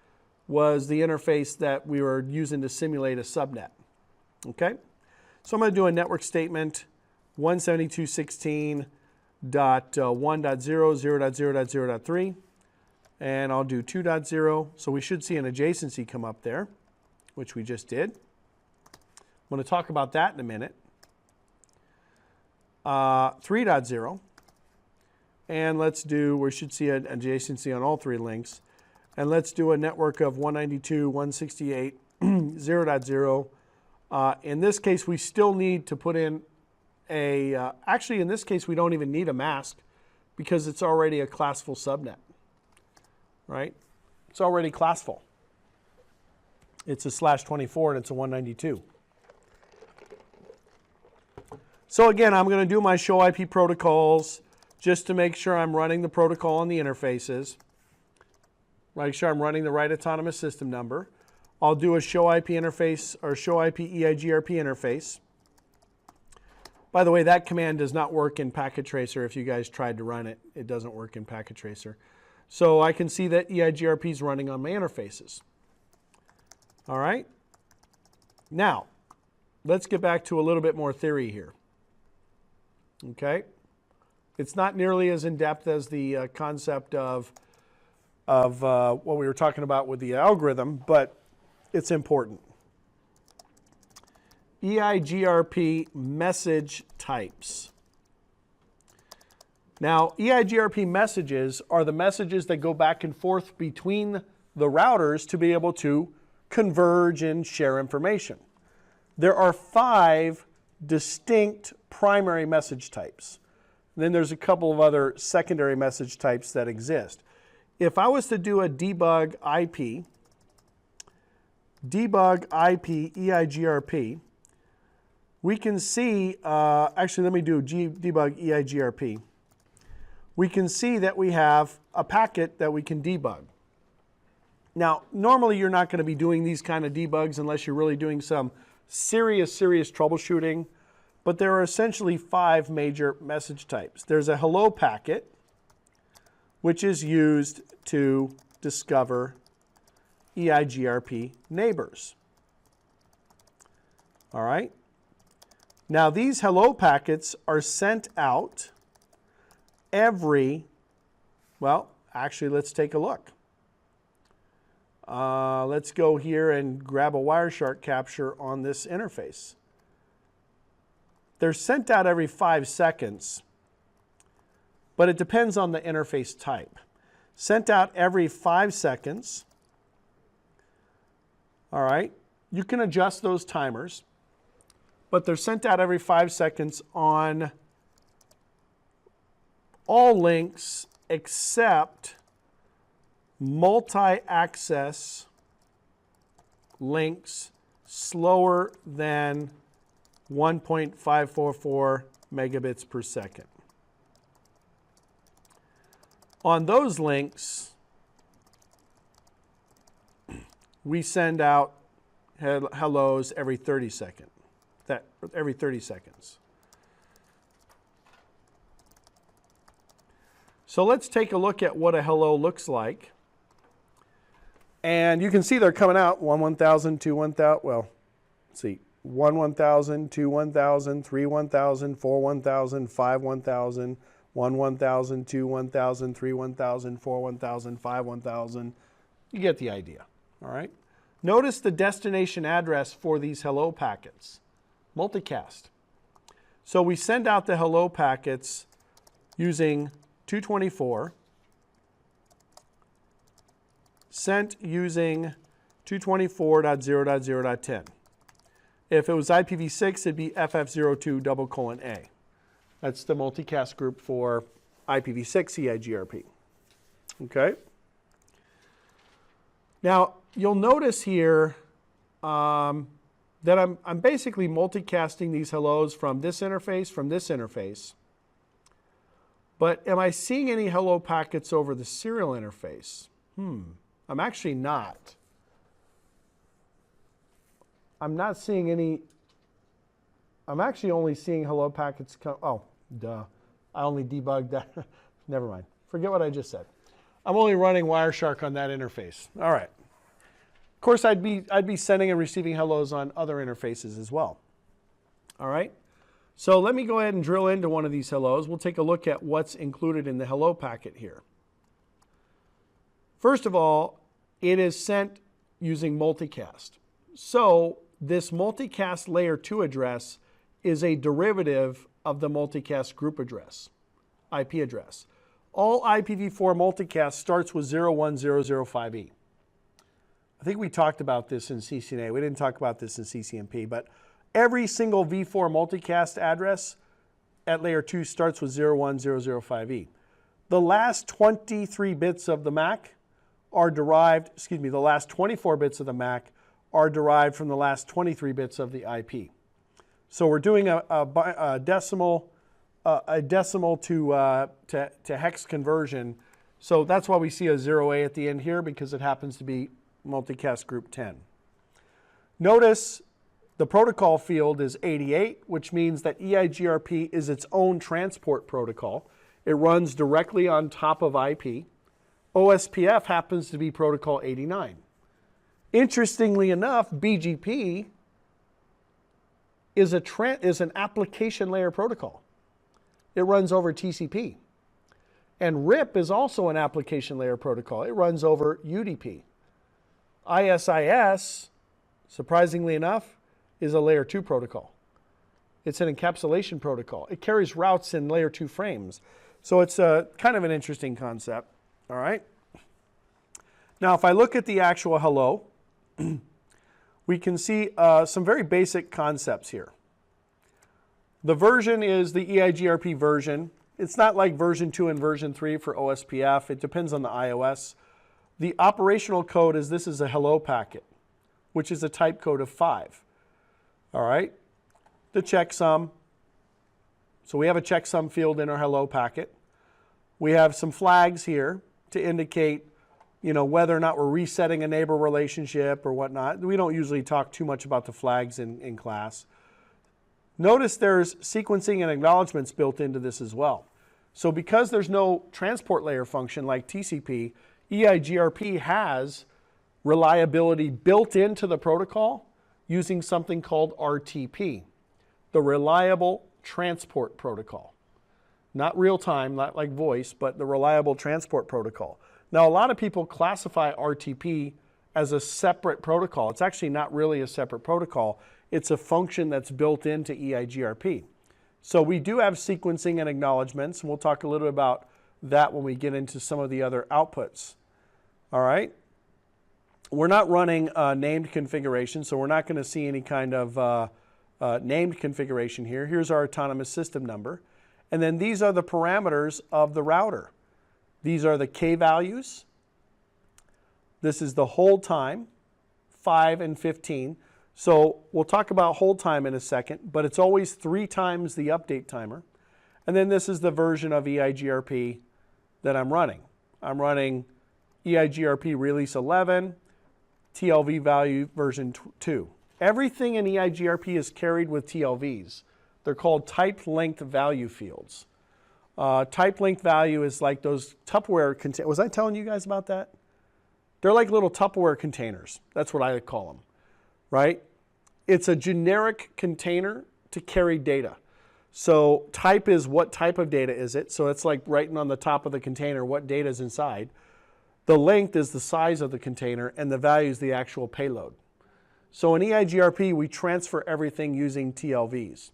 was the interface that we were using to simulate a subnet. Okay? So I'm going to do a network statement 172.16.1.0, 0.0.0.0.3, and I'll do 2.0. So we should see an adjacency come up there, which we just did. I'm going to talk about that in a minute. 3.0, and let's do, we should see an adjacency on all 3 links, and let's do a network of 192.168, 0.0. In this case, we still need to put in a, actually in this case, we don't even need a mask because it's already a classful subnet, right? It's already classful. It's a /24 and it's a 192. So again, I'm going to do my show IP protocols just to make sure I'm running the protocol on the interfaces. Make sure I'm running the right autonomous system number. I'll do a show IP interface or show IP EIGRP interface. By the way, that command does not work in Packet Tracer. If you guys tried to run it, it doesn't work in Packet Tracer. So I can see that EIGRP is running on my interfaces. All right. Now, let's get back to a little bit more theory here. Okay, it's not nearly as in-depth as the concept of what we were talking about with the algorithm, but it's important. EIGRP message types. Now, EIGRP messages are the messages that go back and forth between the routers to be able to converge and share information. There are 5 distinct primary message types. And then there's a couple of other secondary message types that exist. If I was to do a debug IP EIGRP, we can see, actually let me do debug EIGRP. We can see that we have a packet that we can debug. Now, normally you're not going to be doing these kind of debugs unless you're really doing some serious troubleshooting, but there are essentially 5 major message types. There's a hello packet, which is used to discover EIGRP neighbors. All right. Now these hello packets are sent out every, well, actually let's take a look. Let's go here and grab a Wireshark capture on this interface. They're sent out every 5 seconds, but it depends on the interface type. Sent out every 5 seconds. All right, you can adjust those timers, but they're sent out every 5 seconds on all links except multi-access links slower than 1.544 megabits per second. On those links, we send out hellos every 30 seconds. Every 30 seconds. So let's take a look at what a hello looks like. And you can see they're coming out 1,000, 2, 1,000. Well, let's see. 1,000, 2, 1,000, 3, 1,000, 4, 1,000, 5, 1,000, 1,000, 2, 1,000, 3, 1,000, 4, 1,000, 5, 1,000. You get the idea. All right. Notice the destination address for these hello packets. Multicast. So we send out the hello packets using 224, sent using 224.0.0.10. If it was IPv6, it'd be FF02:A. That's the multicast group for IPv6 EIGRP. Okay? Now, you'll notice here that I'm basically multicasting these hellos from this interface. But am I seeing any hello packets over the serial interface? I'm actually not. I'm not seeing any. I'm actually only seeing hello packets come. Oh, duh. I only debugged that. Never mind. Forget what I just said. I'm only running Wireshark on that interface. All right. Of course, I'd be sending and receiving hellos on other interfaces as well. All right. So let me go ahead and drill into one of these hellos. We'll take a look at what's included in the hello packet here. First of all, it is sent using multicast. So this multicast layer 2 address is a derivative of the multicast group address, IP address. All IPv4 multicast starts with 01005E. I think we talked about this in CCNA. We didn't talk about this in CCNP, but every single v4 multicast address at layer 2 starts with 01005E. The last 23 bits of the MAC are derived, the last 24 bits of the MAC are derived from the last 23 bits of the IP. So we're doing a decimal to hex conversion. So that's why we see a 0A at the end here, because it happens to be multicast group 10. Notice the protocol field is 88, which means that EIGRP is its own transport protocol. It runs directly on top of IP. OSPF happens to be protocol 89. Interestingly enough, BGP is an application layer protocol. It runs over TCP. And RIP is also an application layer protocol. It runs over UDP. ISIS, surprisingly enough, is a layer 2 protocol. It's an encapsulation protocol. It carries routes in layer 2 frames. So it's kind of an interesting concept. All right. Now, if I look at the actual hello, we can see some very basic concepts here. The version is the EIGRP version. It's not like version 2 and version 3 for OSPF. It depends on the iOS. The operational code is this is a hello packet, which is a type code of 5. All right. The checksum. So we have a checksum field in our hello packet. We have some flags here to indicate, whether or not we're resetting a neighbor relationship or whatnot. We don't usually talk too much about the flags in class. Notice there's sequencing and acknowledgements built into this as well. So because there's no transport layer function like TCP, EIGRP has reliability built into the protocol using something called RTP, the Reliable Transport Protocol. Not real time, not like voice, but the Reliable Transport Protocol. Now, a lot of people classify RTP as a separate protocol. It's actually not really a separate protocol. It's a function that's built into EIGRP. So we do have sequencing and acknowledgements, and we'll talk a little bit about that when we get into some of the other outputs. All right? We're not running named configuration, so we're not going to see any kind of named configuration here. Here's our autonomous system number. And then these are the parameters of the router. These are the K values. This is the hold time, 5 and 15. So we'll talk about hold time in a second, but it's always 3 times the update timer. And then this is the version of EIGRP that I'm running. I'm running EIGRP release 11, TLV value version 2. Everything in EIGRP is carried with TLVs. They're called type length value fields. Type length value is like those Tupperware containers. Was I telling you guys about that? They're like little Tupperware containers. That's what I call them, right? It's a generic container to carry data. So type is what type of data is it? So it's like writing on the top of the container what data is inside. The length is the size of the container, and the value is the actual payload. So in EIGRP, we transfer everything using TLVs.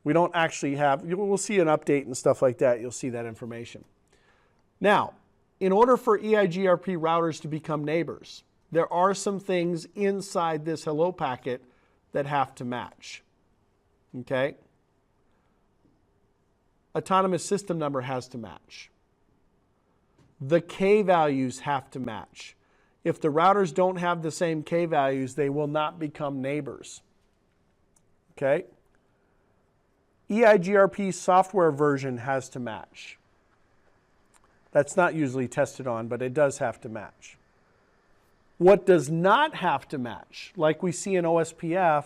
We don't actually have, we'll see an update and stuff like that. You'll see that information. Now, in order for EIGRP routers to become neighbors, there are some things inside this hello packet that have to match. Okay? Autonomous system number has to match. The K values have to match. If the routers don't have the same K values, they will not become neighbors. Okay? EIGRP software version has to match. That's not usually tested on, but it does have to match. What does not have to match, like we see in OSPF,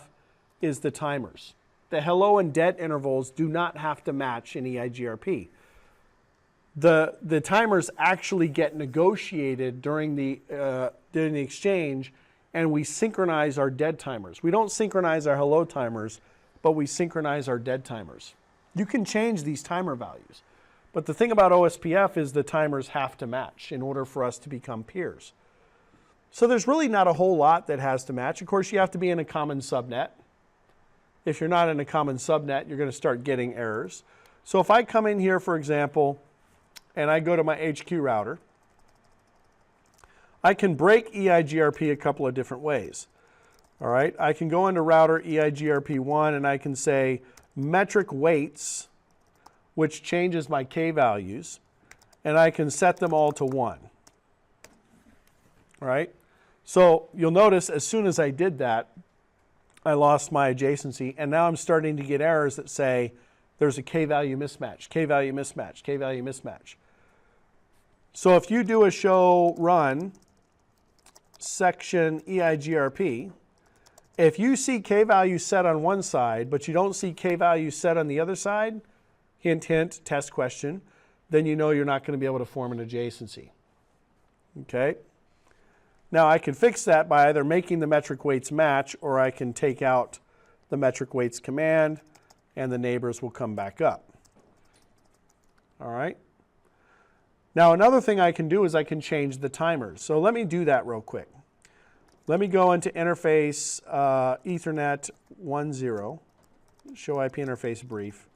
is the timers. The hello and dead intervals do not have to match in EIGRP. The timers actually get negotiated during the exchange, and we synchronize our dead timers. We don't synchronize our hello timers, but we synchronize our dead timers. You can change these timer values. But the thing about OSPF is the timers have to match in order for us to become peers. So there's really not a whole lot that has to match. Of course, you have to be in a common subnet. If you're not in a common subnet, you're going to start getting errors. So if I come in here, for example, and I go to my HQ router, I can break EIGRP a couple of different ways. All right, I can go into router EIGRP1 and I can say metric weights, which changes my K values, and I can set them all to 1. All right, so you'll notice as soon as I did that, I lost my adjacency, and now I'm starting to get errors that say there's a K value mismatch, K value mismatch, K value mismatch. So if you do a show run section EIGRP, if you see K value set on one side, but you don't see K value set on the other side, hint, hint, test question, then you know you're not going to be able to form an adjacency. Okay? Now I can fix that by either making the metric weights match, or I can take out the metric weights command and the neighbors will come back up. All right? Now another thing I can do is I can change the timers. So let me do that real quick. Let me go into interface Ethernet 1.0, show IP interface brief.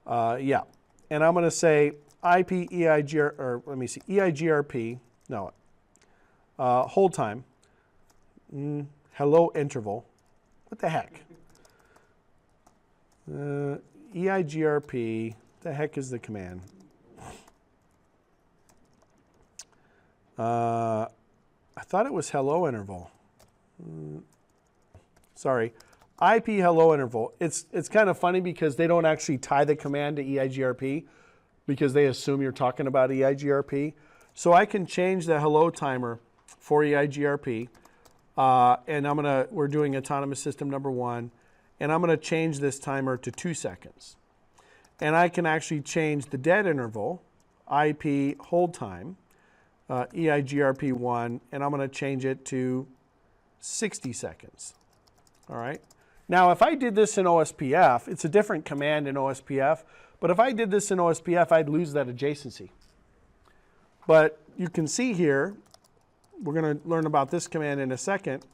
Yeah, and I'm going to say IP EIGR, or let me see, EIGRP, no, hold time, hello interval. What the heck? EIGRP, the heck is the command? I thought it was hello interval. Sorry, IP hello interval. It's kind of funny because they don't actually tie the command to EIGRP because they assume you're talking about EIGRP. So I can change the hello timer for EIGRP, and we're doing autonomous system number 1, and I'm gonna change this timer to 2 seconds. And I can actually change the dead interval, IP hold time, EIGRP1, and I'm going to change it to 60 seconds. All right. Now, if I did this in OSPF, it's a different command in OSPF, but if I did this in OSPF, I'd lose that adjacency. But you can see here, we're going to learn about this command in a second,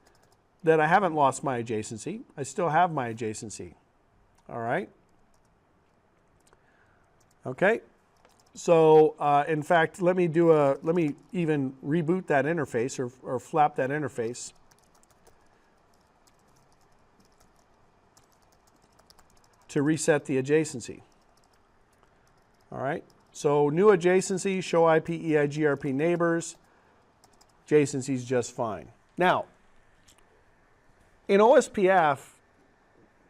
that I haven't lost my adjacency. I still have my adjacency. All right. Okay. So, in fact, let me even reboot that interface or flap that interface. To reset the adjacency. All right. So new adjacency, show IP EIGRP neighbors. Adjacency is just fine. Now, in OSPF,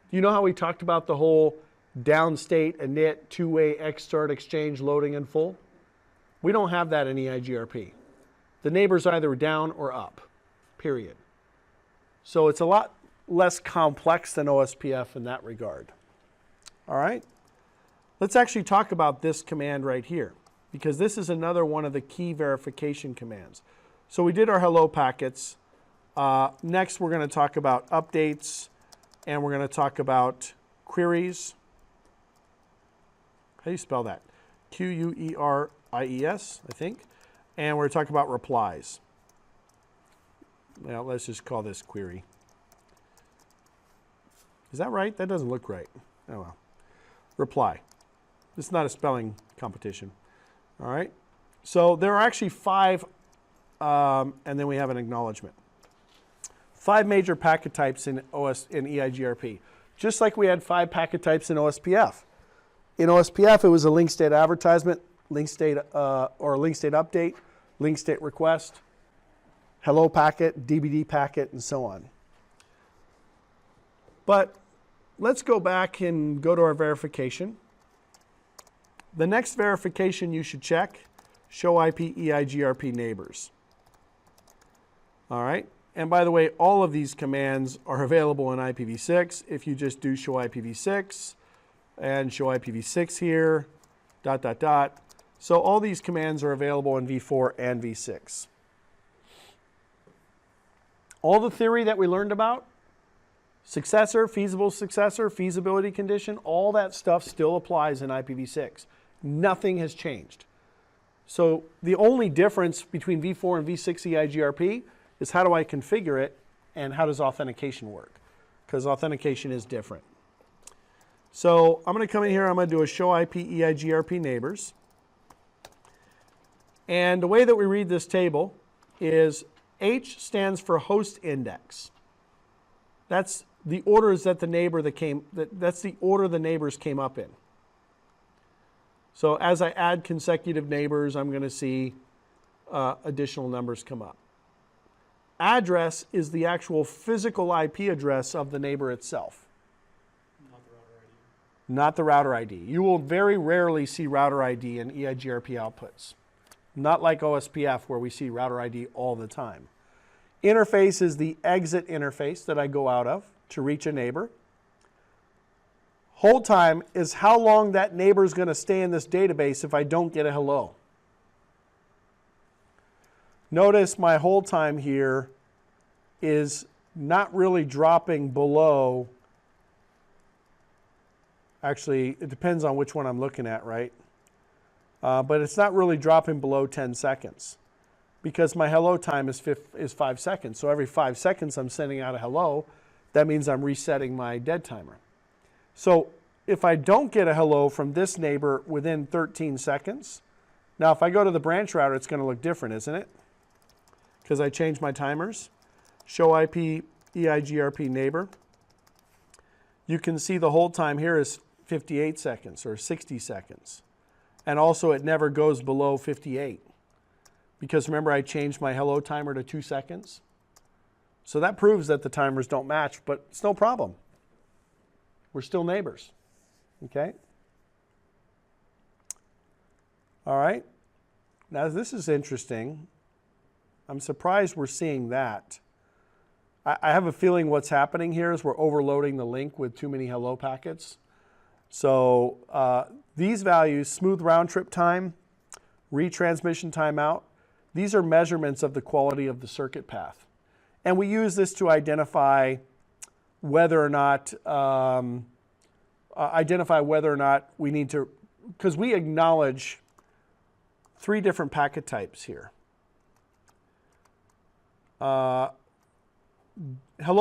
you know how we talked about the whole downstate, init, two-way XStart exchange loading in full? We don't have that in EIGRP. The neighbor's either down or up, period. So it's a lot less complex than OSPF in that regard. All right? Let's actually talk about this command right here, because this is another one of the key verification commands. So we did our hello packets. Next, we're going to talk about updates, and we're going to talk about queries. How do you spell that? Queries, I think. And we're talking about replies. Well, let's just call this query. Is that right? That doesn't look right. Oh well. Reply. It's not a spelling competition. All right. So there are actually 5, and then we have an acknowledgement. 5 major packet types in EIGRP, just like we had 5 packet types in OSPF. In OSPF, it was a link state advertisement, link state or link state update, link state request, hello packet, DBD packet, and so on. But let's go back and go to our verification. The next verification you should check, show IP EIGRP neighbors. All right, and by the way, all of these commands are available in IPv6. If you just do show IPv6 and show IPv6 here, ... So all these commands are available in v4 and v6. All the theory that we learned about, successor, feasible successor, feasibility condition, all that stuff still applies in IPv6. Nothing has changed. So the only difference between v4 and v6 EIGRP is how do I configure it and how does authentication work? Because authentication is different. So I'm going to come in here, I'm going to do a show IP EIGRP neighbors. And the way that we read this table is H stands for host index. That's the orders that the neighbor that's the order the neighbors came up in. So as I add consecutive neighbors, I'm going to see additional numbers come up. Address is the actual physical IP address of the neighbor itself. Not the router ID. Not the router ID. You will very rarely see router ID in EIGRP outputs. Not like OSPF where we see router ID all the time. Interface is the exit interface that I go out of to reach a neighbor. Hold time is how long that neighbor is going to stay in this database if I don't get a hello. Notice my hold time here is not really dropping below, actually it depends on which one I'm looking at, right? But it's not really dropping below 10 seconds because my hello time is 5 seconds. So every 5 seconds I'm sending out a hello. That means I'm resetting my dead timer. So if I don't get a hello from this neighbor within 13 seconds, now if I go to the branch router, it's going to look different, isn't it? Because I changed my timers. Show IP EIGRP neighbor. You can see the hold time here is 58 seconds or 60 seconds. And also it never goes below 58. Because remember I changed my hello timer to 2 seconds. So that proves that the timers don't match, but it's no problem. We're still neighbors. Okay? All right. Now this is interesting. I'm surprised we're seeing that. I have a feeling what's happening here is we're overloading the link with too many hello packets. So these values, smooth round trip time, retransmission timeout, these are measurements of the quality of the circuit path. And we use this to identify whether or not we need to, because we acknowledge 3 different packet types here. Hello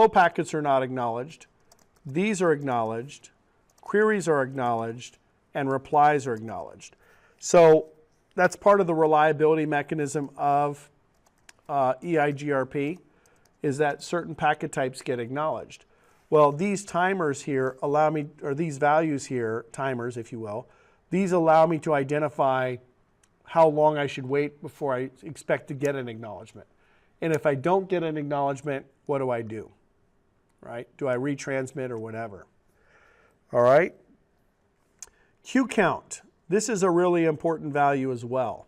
packets are not acknowledged. These are acknowledged. Queries are acknowledged. And replies are acknowledged. So that's part of the reliability mechanism of EIGRP is that certain packet types get acknowledged. Well, these timers here allow me, or these values here, timers if you will, these allow me to identify how long I should wait before I expect to get an acknowledgement. And if I don't get an acknowledgement, what do I do? Right? Do I retransmit or whatever? All right. Q count. This is a really important value as well.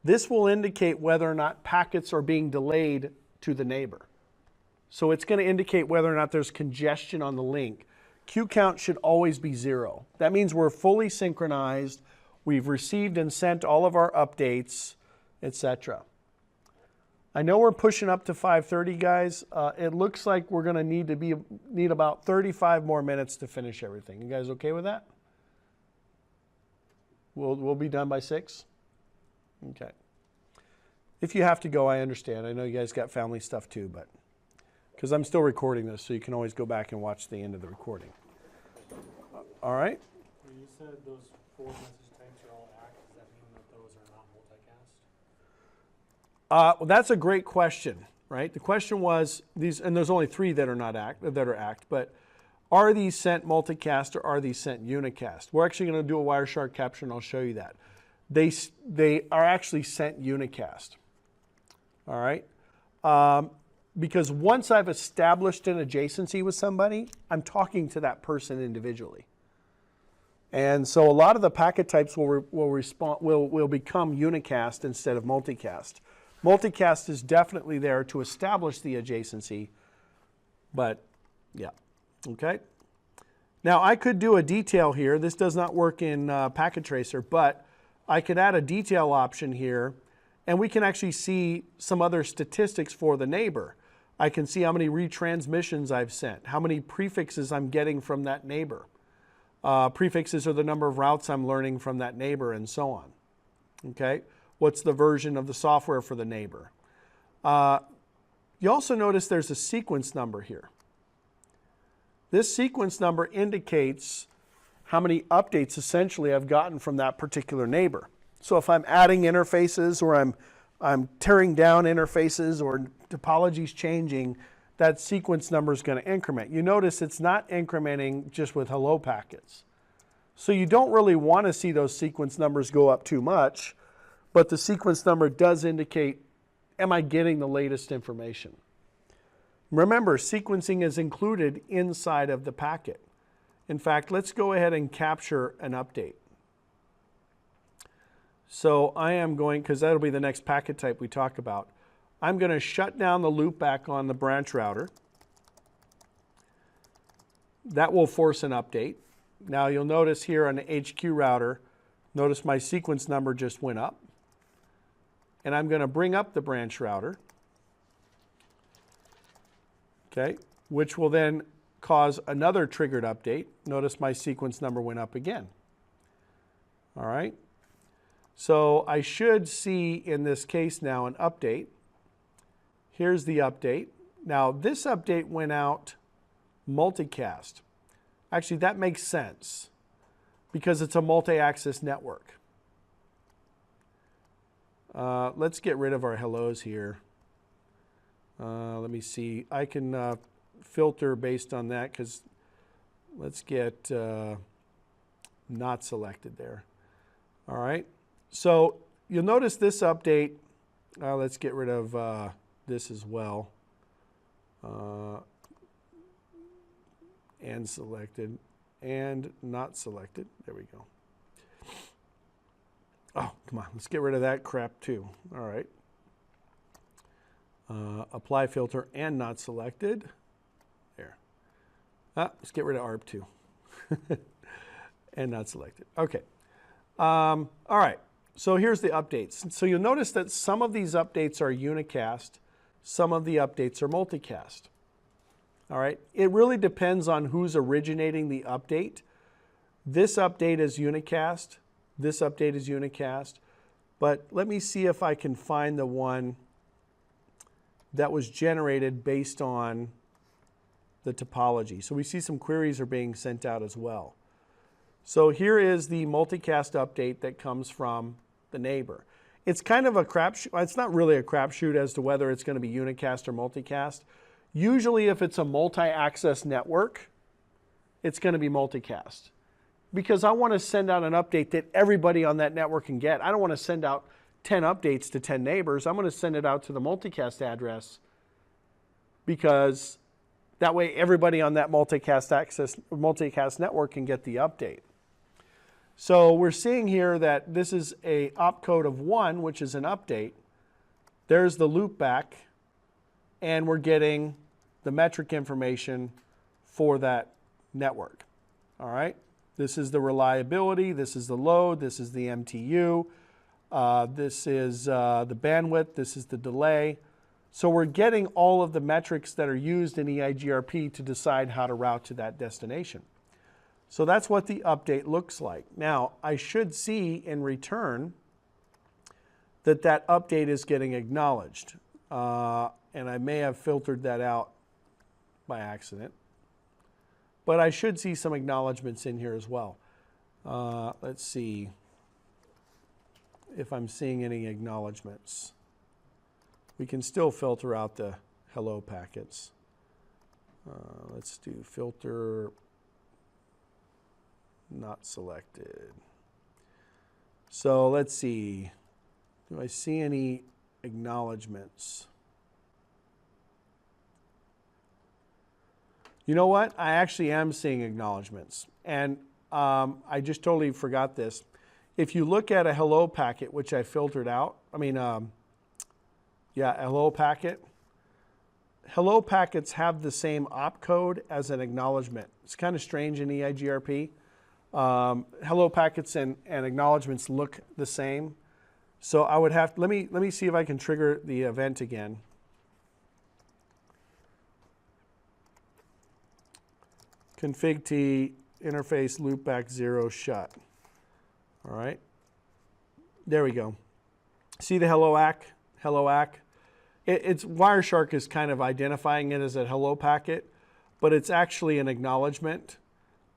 This will indicate whether or not packets are being delayed to the neighbor. So it's going to indicate whether or not there's congestion on the link. Q count should always be 0. That means we're fully synchronized. We've received and sent all of our updates, etc. I know we're pushing up to 5:30, guys. It looks like we're going to need about 35 more minutes to finish everything. You guys okay with that? We'll be done by 6? Okay. If you have to go, I understand. I know you guys got family stuff too, but because I'm still recording this, so you can always go back and watch the end of the recording. All right? You said those 4 message types are all ACK. Does that mean that those are not multicast? Well, that's a great question. right? The question was these, and there's only 3 that are not ACK, but are these sent multicast or are these sent unicast? We're actually going to do a Wireshark capture, and I'll show you that. They are actually sent unicast. All right. Because once I've established an adjacency with somebody, I'm talking to that person individually. And so a lot of the packet types will become unicast instead of multicast. Multicast is definitely there to establish the adjacency, but yeah, okay. Now I could do a detail here. This does not work in Packet Tracer, but I could add a detail option here, and we can actually see some other statistics for the neighbor. I can see how many retransmissions I've sent, how many prefixes I'm getting from that neighbor. Prefixes are the number of routes I'm learning from that neighbor, and so on. Okay, what's the version of the software for the neighbor? You also notice there's a sequence number here. This sequence number indicates how many updates essentially I've gotten from that particular neighbor. So if I'm adding interfaces, or I'm tearing down interfaces, or topology's changing, that sequence number is going to increment. You notice it's not incrementing just with hello packets. So you don't really want to see those sequence numbers go up too much, but the sequence number does indicate, am I getting the latest information? Remember, sequencing is included inside of the packet. In fact, let's go ahead and capture an update. So I am going, because that'll be the next packet type we talk about, I'm going to shut down the loopback on the branch router. That will force an update. Now you'll notice here on the HQ router, notice my sequence number just went up. And I'm going to bring up the branch router, okay, which will then cause another triggered update. Notice my sequence number went up again. All right. So I should see in this case now an update. Here's the update. Now this update went out multicast. Actually, that makes sense because it's a multi-access network. Let's get rid of our hellos here. Let me see. I can filter based on that, because let's get not selected there. All right. So you'll notice this update. Let's get rid of this as well. And selected and not selected. There we go. Oh, come on. Let's get rid of that crap too. All right. Apply filter and not selected. There. Let's get rid of ARP too. And not selected. Okay. All right. So here's the updates. So you'll notice that some of these updates are unicast, some of the updates are multicast. All right. It really depends on who's originating the update. This update is unicast. This update is unicast. But let me see if I can find the one that was generated based on the topology. So we see some queries are being sent out as well. So here is the multicast update that comes from the neighbor. It's kind of a crapshoot. It's not really a crapshoot as to whether it's going to be unicast or multicast. Usually if it's a multi-access network, it's going to be multicast, because I want to send out an update that everybody on that network can get. I don't want to send out 10 updates to 10 neighbors. I'm going to send it out to the multicast address, because that way everybody on that multicast network can get the update. So we're seeing here that this is a opcode of 1, which is an update. There's the loopback, and we're getting the metric information for that network. All right. This is the reliability. This is the load. This is the MTU. This is the bandwidth. This is the delay. So we're getting all of the metrics that are used in EIGRP to decide how to route to that destination. So that's what the update looks like. Now, I should see in return that that update is getting acknowledged. And I may have filtered that out by accident. But I should see some acknowledgments in here as well. Let's see if I'm seeing any acknowledgments. We can still filter out the hello packets. Let's do filter not selected. So let's see. Do I see any acknowledgements? You know what? I actually am seeing acknowledgements. And I just totally forgot this. If you look at a hello packet, which I filtered out, a hello packet. Hello packets have the same opcode as an acknowledgement. It's kind of strange in EIGRP. Hello packets and acknowledgements look the same. So I would have, let me see if I can trigger the event again. Config T, interface loopback 0 shut. All right. There we go. See the hello ACK? Hello ACK? It's Wireshark is kind of identifying it as a hello packet, but it's actually an acknowledgement.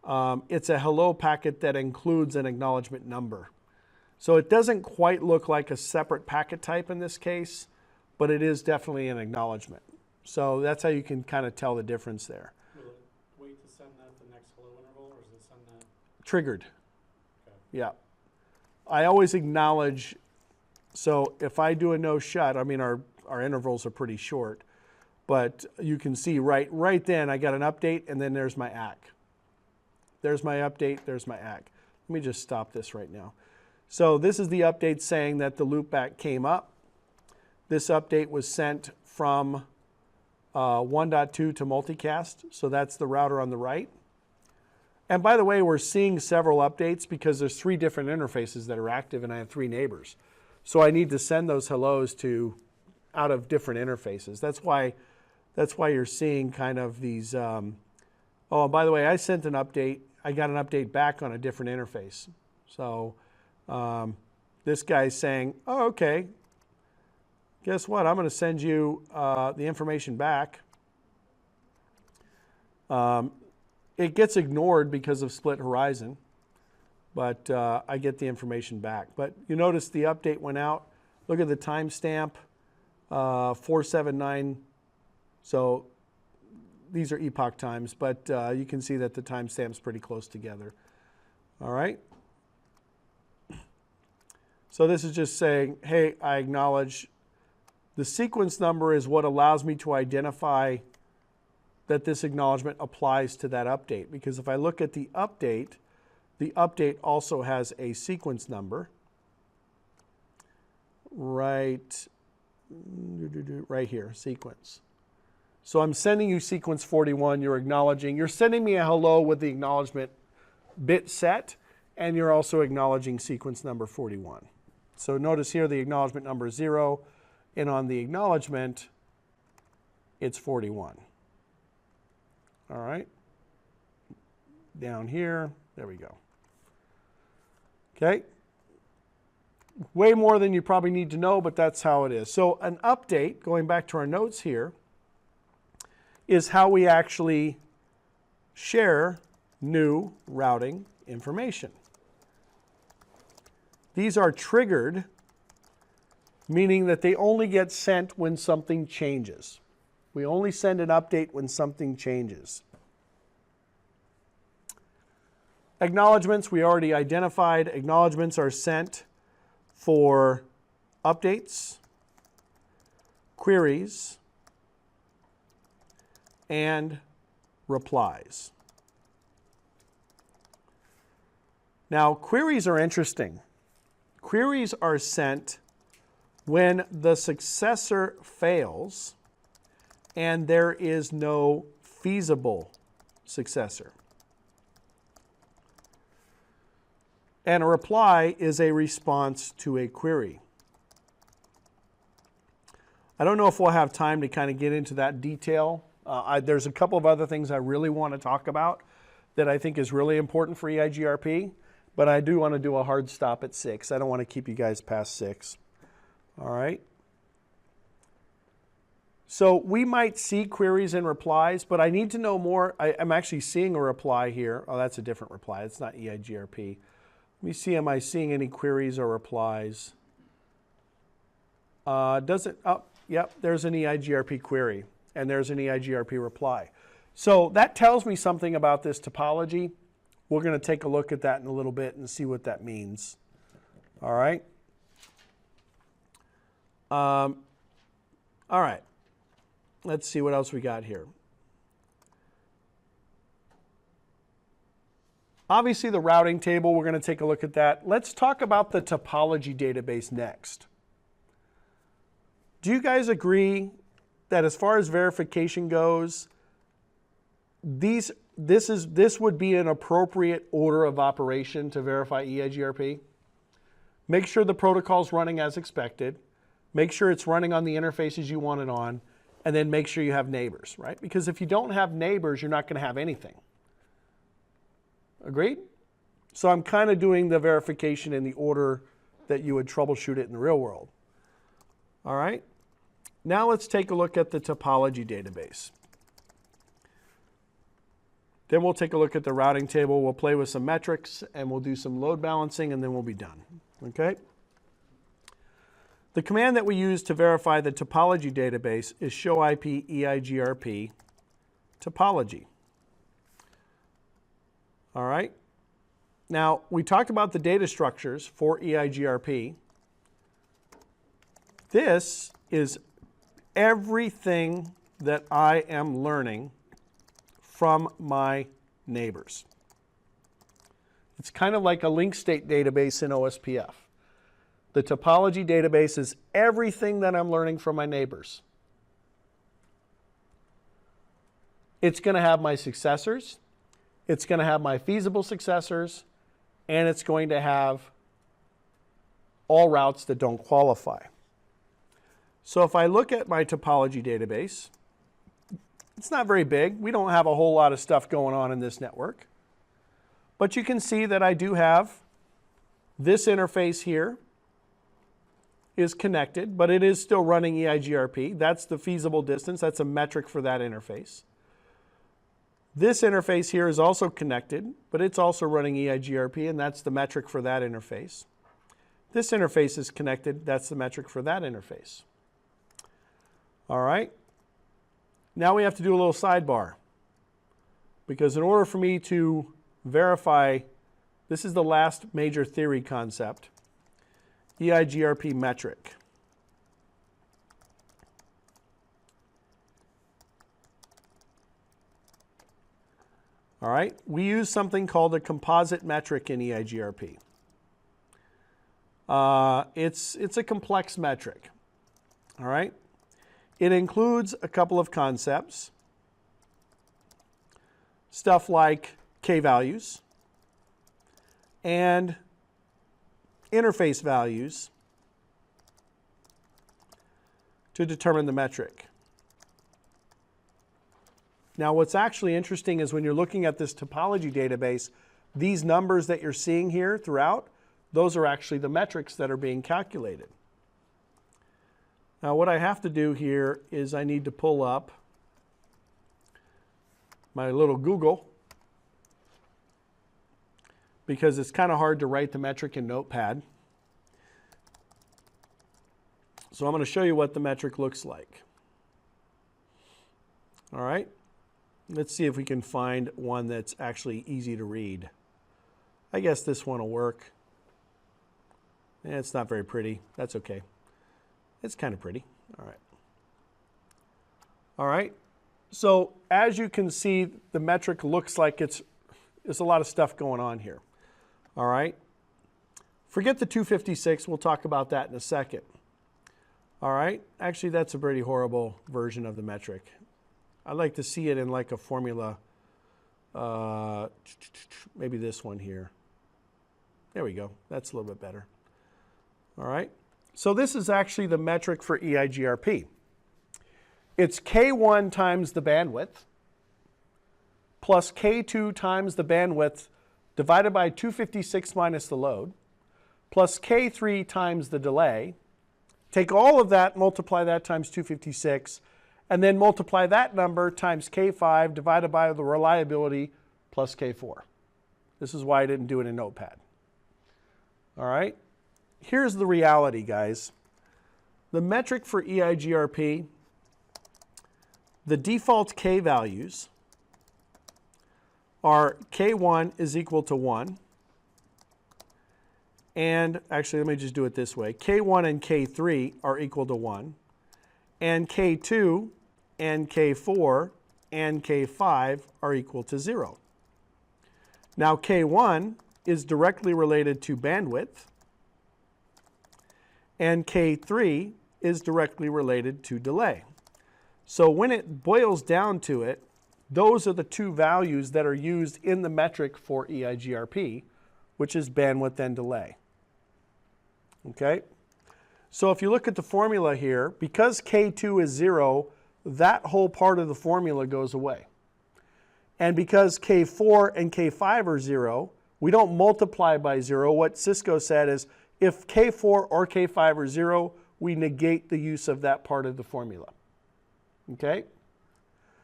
It's a hello packet that includes an acknowledgement number. So it doesn't quite look like a separate packet type in this case, but it is definitely an acknowledgement. So that's how you can kind of tell the difference there. Will it wait to send that the next hello interval, or does it send that? Triggered. Okay. Yeah. I always acknowledge, so if I do a no shut, our intervals are pretty short, but you can see right then I got an update and then there's my ACK. There's my update, there's my ACK. Let me just stop this right now. So this is the update saying that the loopback came up. This update was sent from 1.2 to multicast, so that's the router on the right. And by the way, we're seeing several updates because there's 3 different interfaces that are active and I have 3 neighbors. So I need to send those hellos to out of different interfaces. That's why you're seeing kind of these, oh, and by the way, I sent an update. I got an update back on a different interface. So this guy's saying, oh, okay, guess what? I'm going to send you the information back. It gets ignored because of split horizon, but I get the information back. But you notice the update went out. Look at the timestamp, 479. So these are epoch times, but you can see that the timestamp's pretty close together. All right. So this is just saying, hey, I acknowledge. The sequence number is what allows me to identify that this acknowledgement applies to that update. Because if I look at the update also has a sequence number right here, sequence. So I'm sending you sequence 41, you're acknowledging, you're sending me a hello with the acknowledgement bit set, and you're also acknowledging sequence number 41. So notice here the acknowledgement number is 0, and on the acknowledgement, it's 41. All right. Down here, there we go. Okay. Way more than you probably need to know, but that's how it is. So an update, going back to our notes here, is how we actually share new routing information. These are triggered, meaning that they only get sent when something changes. We only send an update when something changes. Acknowledgements, we already identified. Acknowledgements are sent for updates, queries, and replies. Now, queries are interesting. Queries are sent when the successor fails and there is no feasible successor. And a reply is a response to a query. I don't know if we'll have time to kind of get into that detail. There's a couple of other things I really want to talk about that I think is really important for EIGRP, but I do want to do a hard stop at 6. I don't want to keep you guys past 6. All right. So we might see queries and replies, but I need to know more. I'm actually seeing a reply here. Oh, that's a different reply. It's not EIGRP. Let me see, am I seeing any queries or replies? Oh, Yep, there's an EIGRP query, and there's an EIGRP reply. So that tells me something about this topology. We're going to take a look at that in a little bit and see what that means. All right. All right. Let's see what else we got here. Obviously, the routing table, we're going to take a look at that. Let's talk about the topology database next. Do you guys agree that as far as verification goes, this would be an appropriate order of operation to verify EIGRP? Make sure the protocol's running as expected. Make sure it's running on the interfaces you want it on. And then make sure you have neighbors, right? Because if you don't have neighbors, you're not going to have anything. Agreed? So I'm kind of doing the verification in the order that you would troubleshoot it in the real world. All right? Now let's take a look at the topology database. Then we'll take a look at the routing table. We'll play with some metrics, and we'll do some load balancing, and then we'll be done. Okay? The command that we use to verify the topology database is show IP EIGRP topology. All right? Now, we talked about the data structures for EIGRP. This is everything that I am learning from my neighbors. It's kind of like a link state database in OSPF. The topology database is everything that I'm learning from my neighbors. It's going to have my successors, it's going to have my feasible successors, and it's going to have all routes that don't qualify. So if I look at my topology database, it's not very big. We don't have a whole lot of stuff going on in this network. But you can see that I do have this interface here is connected, but it is still running EIGRP. That's the feasible distance. That's a metric for that interface. This interface here is also connected, but it's also running EIGRP, and that's the metric for that interface. This interface is connected. That's the metric for that interface. All right. Now we have to do a little sidebar, because in order for me to verify, this is the last major theory concept, EIGRP metric. All right, we use something called a composite metric in EIGRP. It's a complex metric. All right, it includes a couple of concepts, stuff like k-values and interface values to determine the metric. Now, what's actually interesting is when you're looking at this topology database, these numbers that you're seeing here throughout, those are actually the metrics that are being calculated. Now, what I have to do here is I need to pull up my little Google, because it's kind of hard to write the metric in Notepad. So I'm going to show you what the metric looks like. All right. Let's see if we can find one that's actually easy to read. I guess this one will work. It's not very pretty. That's okay. It's kind of pretty. All right. All right. So as you can see, the metric looks like there's a lot of stuff going on here. All right. Forget the 256. We'll talk about that in a second. All right. Actually, that's a pretty horrible version of the metric. I'd like to see it in like a formula, maybe this one here. There we go. That's a little bit better. All right. So this is actually the metric for EIGRP. It's K1 times the bandwidth plus K2 times the bandwidth divided by 256 minus the load plus K3 times the delay. Take all of that, multiply that times 256, and then multiply that number times K5 divided by the reliability plus K4. This is why I didn't do it in Notepad. All right? Here's the reality, guys. the metric for EIGRP, the default K values are K1 is equal to 1. And actually, let me just do it this way. K1 and K3 are equal to 1. And K2 and K4 and K5 are equal to 0. Now, K1 is directly related to bandwidth. And K3 is directly related to delay. So when it boils down to it, those are the two values that are used in the metric for EIGRP, which is bandwidth and delay. Okay? So if you look at the formula here, because K2 is 0, that whole part of the formula goes away. And because K4 and K5 are 0, we don't multiply by 0. What Cisco said is if K4 or K5 are 0, we negate the use of that part of the formula. Okay?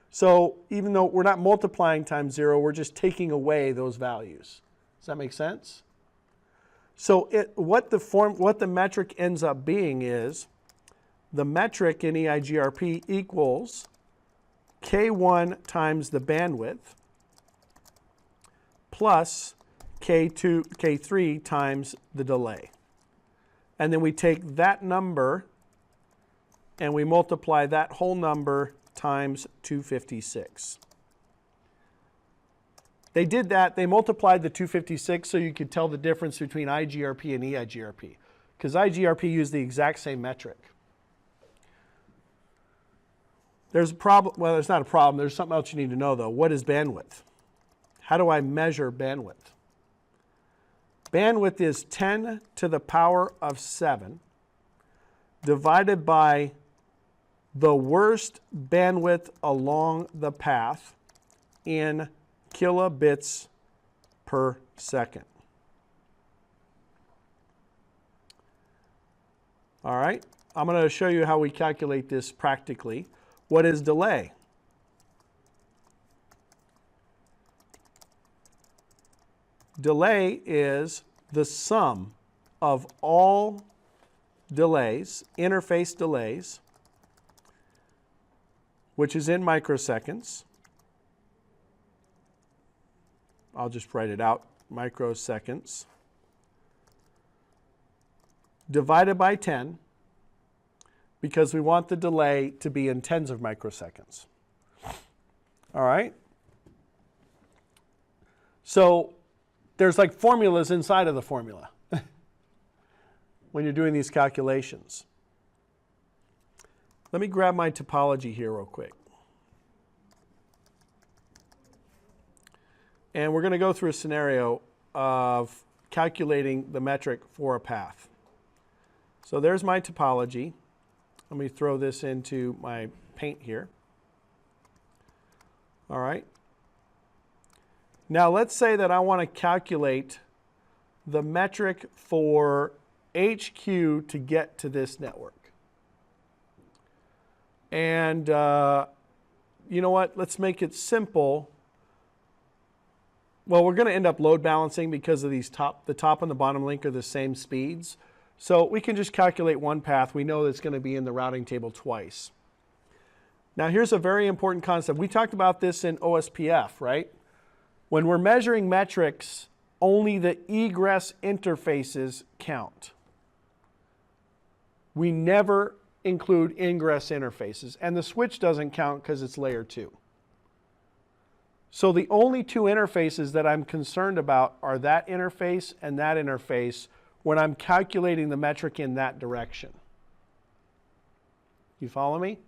So even though we're not multiplying times 0, we're just taking away those values. Does that make sense? So what the metric ends up being is the metric in EIGRP equals K1 times the bandwidth plus K3 times the delay. And then we take that number and we multiply that whole number times 256. They did that, they multiplied the 256 so you could tell the difference between IGRP and EIGRP, because IGRP used the exact same metric. There's a problem, well, there's not a problem, there's something else you need to know though. What is bandwidth? How do I measure bandwidth? Bandwidth is 10 to the power of 7 divided by the worst bandwidth along the path in kilobits per second. All right, I'm going to show you how we calculate this practically. What is delay? Delay is the sum of all delays, interface delays, which is in microseconds. I'll just write it out, microseconds, divided by 10, because we want the delay to be in tens of microseconds. All right? So there's like formulas inside of the formula when you're doing these calculations. Let me grab my topology here real quick. And we're going to go through a scenario of calculating the metric for a path. So there's my topology. Let me throw this into my paint here. All right. Now let's say that I want to calculate the metric for HQ to get to this network. And you know what? Let's make it simple. Well, we're going to end up load balancing because of these the top and the bottom link are the same speeds. So we can just calculate one path. We know that's going to be in the routing table twice. Now here's a very important concept. We talked about this in OSPF, right? When we're measuring metrics, only the egress interfaces count. We never include ingress interfaces, and the switch doesn't count because it's layer 2. So the only two interfaces that I'm concerned about are that interface and that interface when I'm calculating the metric in that direction. You follow me?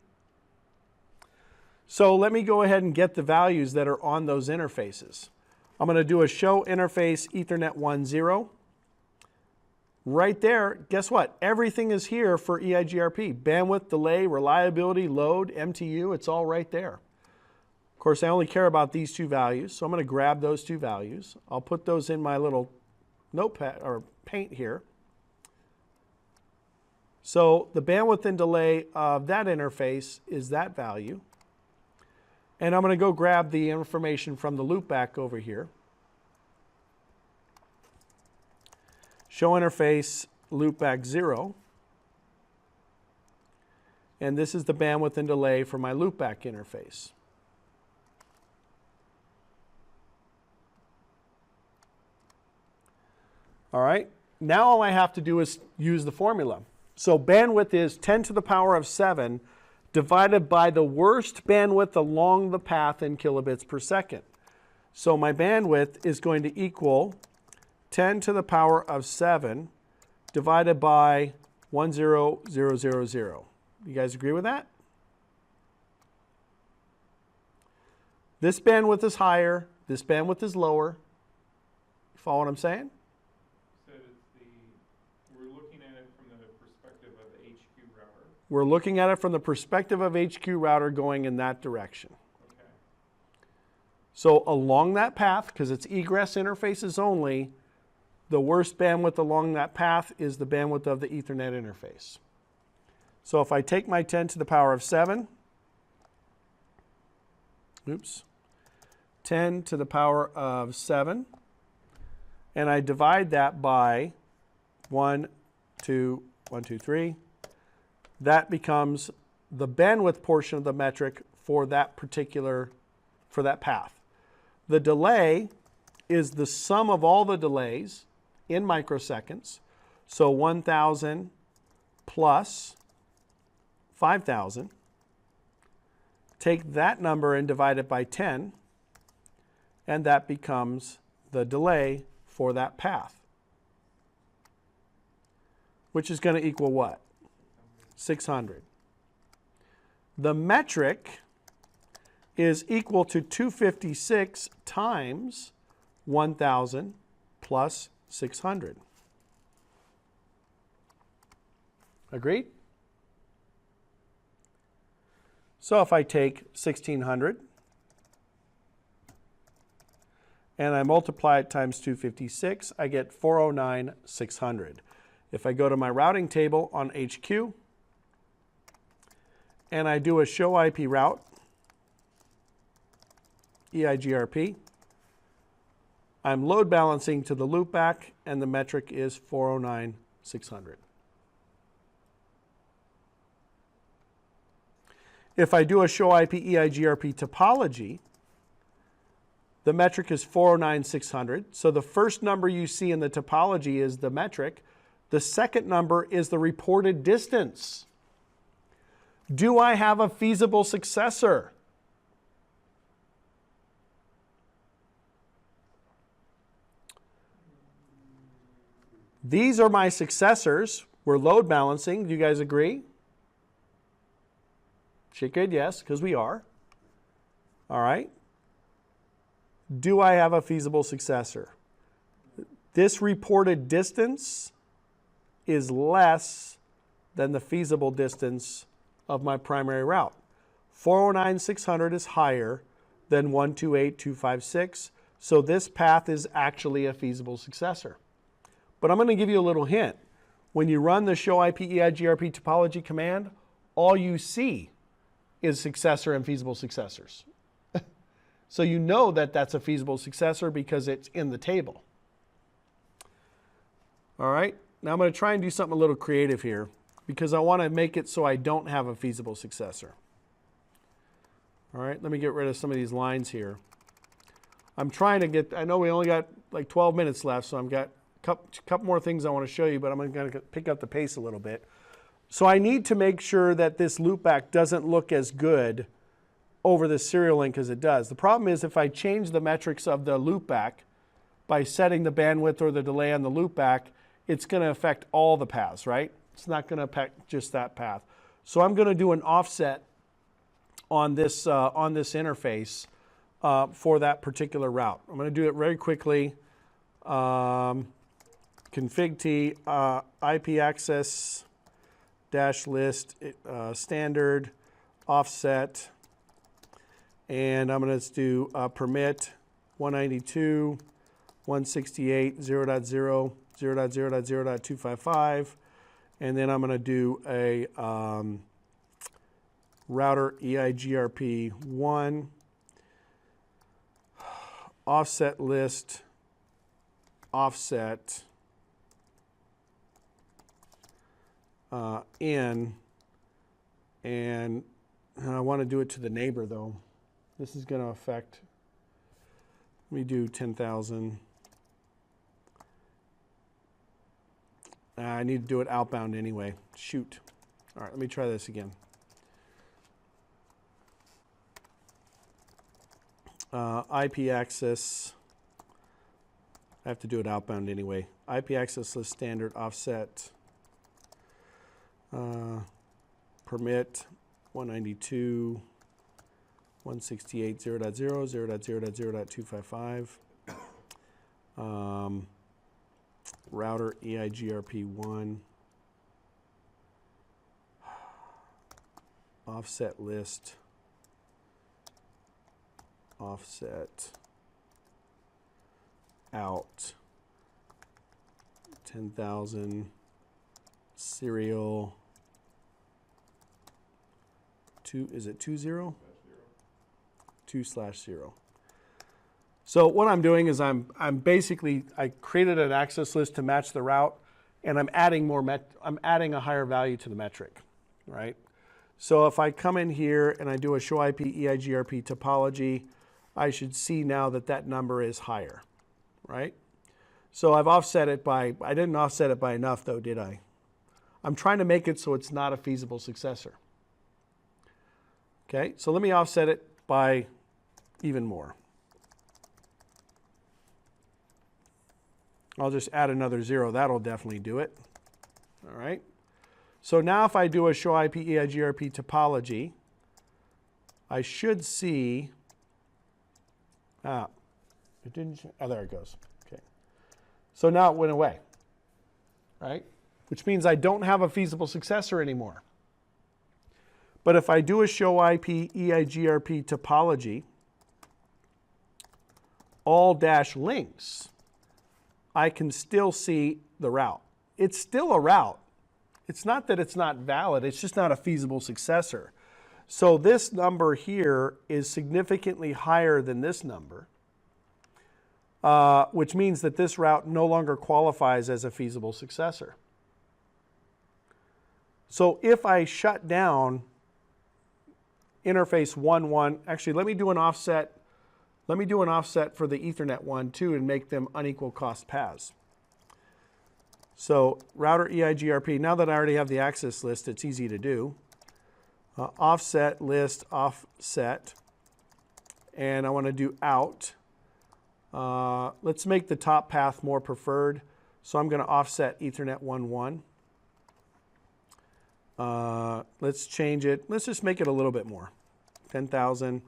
So let me go ahead and get the values that are on those interfaces. I'm going to do a show interface Ethernet 1.0. Right there, guess what? Everything is here for EIGRP. Bandwidth, delay, reliability, load, MTU, it's all right there. Of course, I only care about these two values, so I'm going to grab those two values. I'll put those in my little notepad or paint here. So the bandwidth and delay of that interface is that value. And I'm going to go grab the information from the loopback over here. Show interface loopback 0. and this is the bandwidth and delay for my loopback interface. All right, now all I have to do is use the formula. So bandwidth is 10 to the power of 7 divided by the worst bandwidth along the path in kilobits per second. So my bandwidth is going to equal 10 to the power of 7 divided by 10000. You guys agree with that? This bandwidth is higher, this bandwidth is lower. You follow what I'm saying? So we're looking at it from the perspective of the HQ router. We're looking at it from the perspective of HQ router going in that direction. Okay. So along that path, because it's egress interfaces only, the worst bandwidth along that path is the bandwidth of the Ethernet interface. So if I take my 10 to the power of 7, 10 to the power of 7, and I divide that by 1, 2, 1, 2, 3, that becomes the bandwidth portion of the metric for that path. The delay is the sum of all the delays in microseconds. So 1,000 plus 5,000. Take that number and divide it by 10, and that becomes the delay for that path, which is going to equal what? 600. The metric is equal to 256 times 1,000 plus 600. Agreed? So if I take 1,600 and I multiply it times 256, I get 409,600. If I go to my routing table on HQ and I do a show IP route, EIGRP, I'm load balancing to the loopback, and the metric is 409,600. If I do a show IP EIGRP topology, the metric is 409,600. So the first number you see in the topology is the metric. The second number is the reported distance. Do I have a feasible successor? These are my successors. We're load balancing. Do you guys agree? Shake your head yes, because we are. All right. Do I have a feasible successor? This reported distance is less than the feasible distance of my primary route. 409,600 is higher than 128,256, so this path is actually a feasible successor. But I'm going to give you a little hint. When you run the show IP EIGRP topology command, all you see is successor and feasible successors. So you know that that's a feasible successor because it's in the table. All right, now I'm going to try and do something a little creative here because I want to make it so I don't have a feasible successor. All right, let me get rid of some of these lines here. I'm trying to get, I know we only got like 12 minutes left, so I've got a couple more things I want to show you, but I'm going to pick up the pace a little bit. So I need to make sure that this loopback doesn't look as good over the serial link as it does. The problem is if I change the metrics of the loopback by setting the bandwidth or the delay on the loopback, it's going to affect all the paths, right? It's not going to affect just that path. So I'm going to do an offset on this interface for that particular route. I'm going to do it very quickly. Config T, IP access dash list, standard, offset, and I'm going to do permit 192.168 0.0 0.0.0.255, and then I'm going to do a router EIGRP 1 offset list offset in, And I want to do it to the neighbor though. This is going to affect, let me do 10,000. I need to do it outbound anyway. Shoot. All right, let me try this again. IP access, I have to do it outbound anyway. IP access list standard offset, permit 192, 168, 0.0, 0.0.0.0.255. Router EIGRP1, offset list, offset out 10,000 serial 2, is it 20? 2/0. So what I'm doing is I'm basically, I created an access list to match the route, and I'm adding I'm adding a higher value to the metric, right? So if I come in here and I do a show IP EIGRP topology, I should see now that that number is higher, right? So I've offset it by, I didn't offset it by enough though, did I? I'm trying to make it so it's not a feasible successor. Okay, so let me offset it by even more. I'll just add another 0. That'll definitely do it. All right. So now if I do a show IP EIGRP topology, I should see, it didn't, oh, there it goes. Okay. So now it went away, right? Which means I don't have a feasible successor anymore. But if I do a show IP EIGRP topology, all dash links, I can still see the route. It's still a route. It's not that it's not valid, it's just not a feasible successor. So this number here is significantly higher than this number, which means that this route no longer qualifies as a feasible successor. So if I shut down interface 1.1, actually let me do an offset. Let me do an offset for the Ethernet one too and make them unequal cost paths. So router EIGRP, now that I already have the access list, it's easy to do. Offset list offset, and I want to do out. Let's make the top path more preferred. So I'm going to offset Ethernet 1.1. Let's change it. Let's just make it a little bit more, 10,000.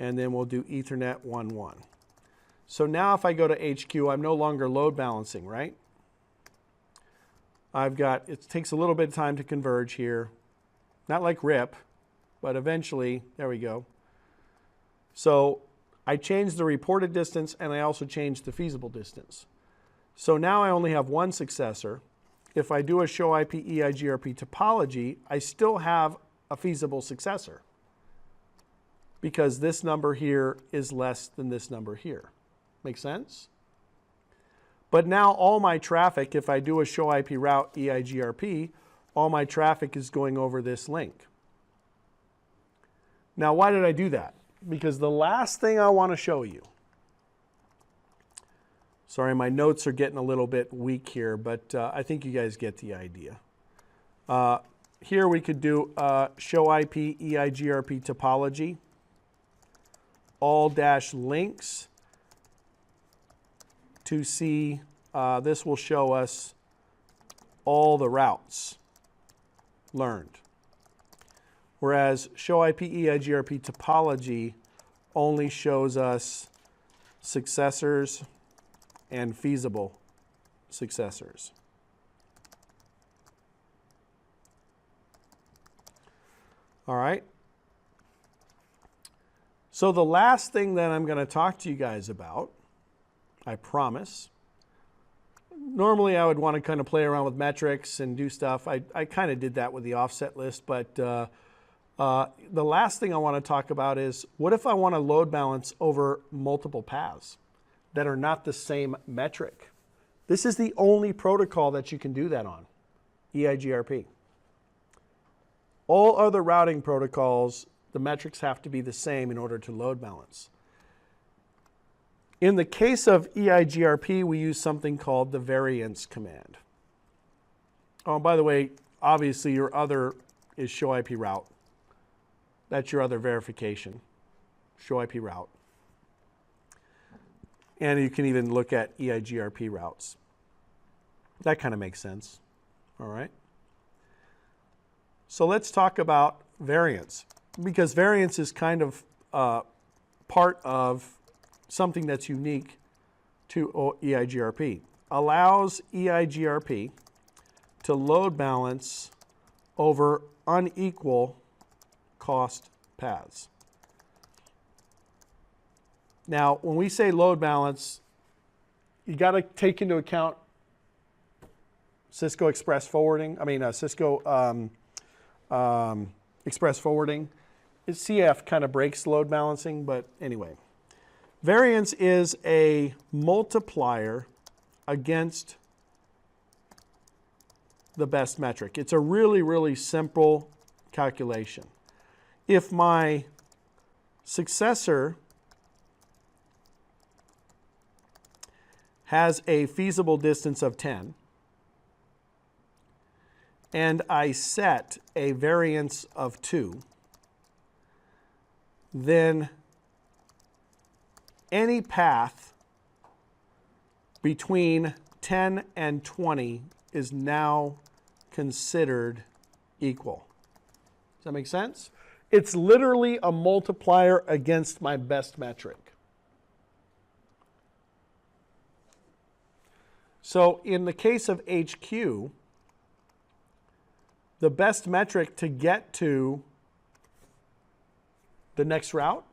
And then we'll do Ethernet 1.1. So now if I go to HQ, I'm no longer load balancing, right? I've got, it takes a little bit of time to converge here. Not like RIP, but eventually, there we go. So I changed the reported distance and I also changed the feasible distance. So now I only have one successor. If I do a show IP EIGRP topology, I still have a feasible successor, because this number here is less than this number here. Make sense? But now all my traffic, if I do a show IP route EIGRP, all my traffic is going over this link. Now why did I do that? Because the last thing I want to show you, sorry, my notes are getting a little bit weak here, but I think you guys get the idea. Here we could do show IP EIGRP topology, all dash links to see, this will show us all the routes learned. Whereas show IP EIGRP topology only shows us successors and feasible successors. All right. So the last thing that I'm going to talk to you guys about, I promise. Normally I would want to kind of play around with metrics and do stuff. I kind of did that with the offset list, but the last thing I want to talk about is, what if I want to load balance over multiple paths that are not the same metric? This is the only protocol that you can do that on, EIGRP. All other routing protocols, the metrics have to be the same in order to load balance. In the case of EIGRP, we use something called the variance command. Oh, by the way, obviously your other is show IP route. That's your other verification, show IP route. And you can even look at EIGRP routes. That kind of makes sense, all right? So let's talk about variance, because variance is kind of part of something that's unique to EIGRP. Allows EIGRP to load balance over unequal cost paths. Now, when we say load balance, you got to take into account Cisco Express Forwarding. Cisco Express Forwarding. CF kind of breaks load balancing, but anyway. Variance is a multiplier against the best metric. It's a really, really simple calculation. If my successor has a feasible distance of 10, and I set a variance of 2, then any path between 10 and 20 is now considered equal. Does that make sense? It's literally a multiplier against my best metric. So in the case of HQ, the best metric to get to the next route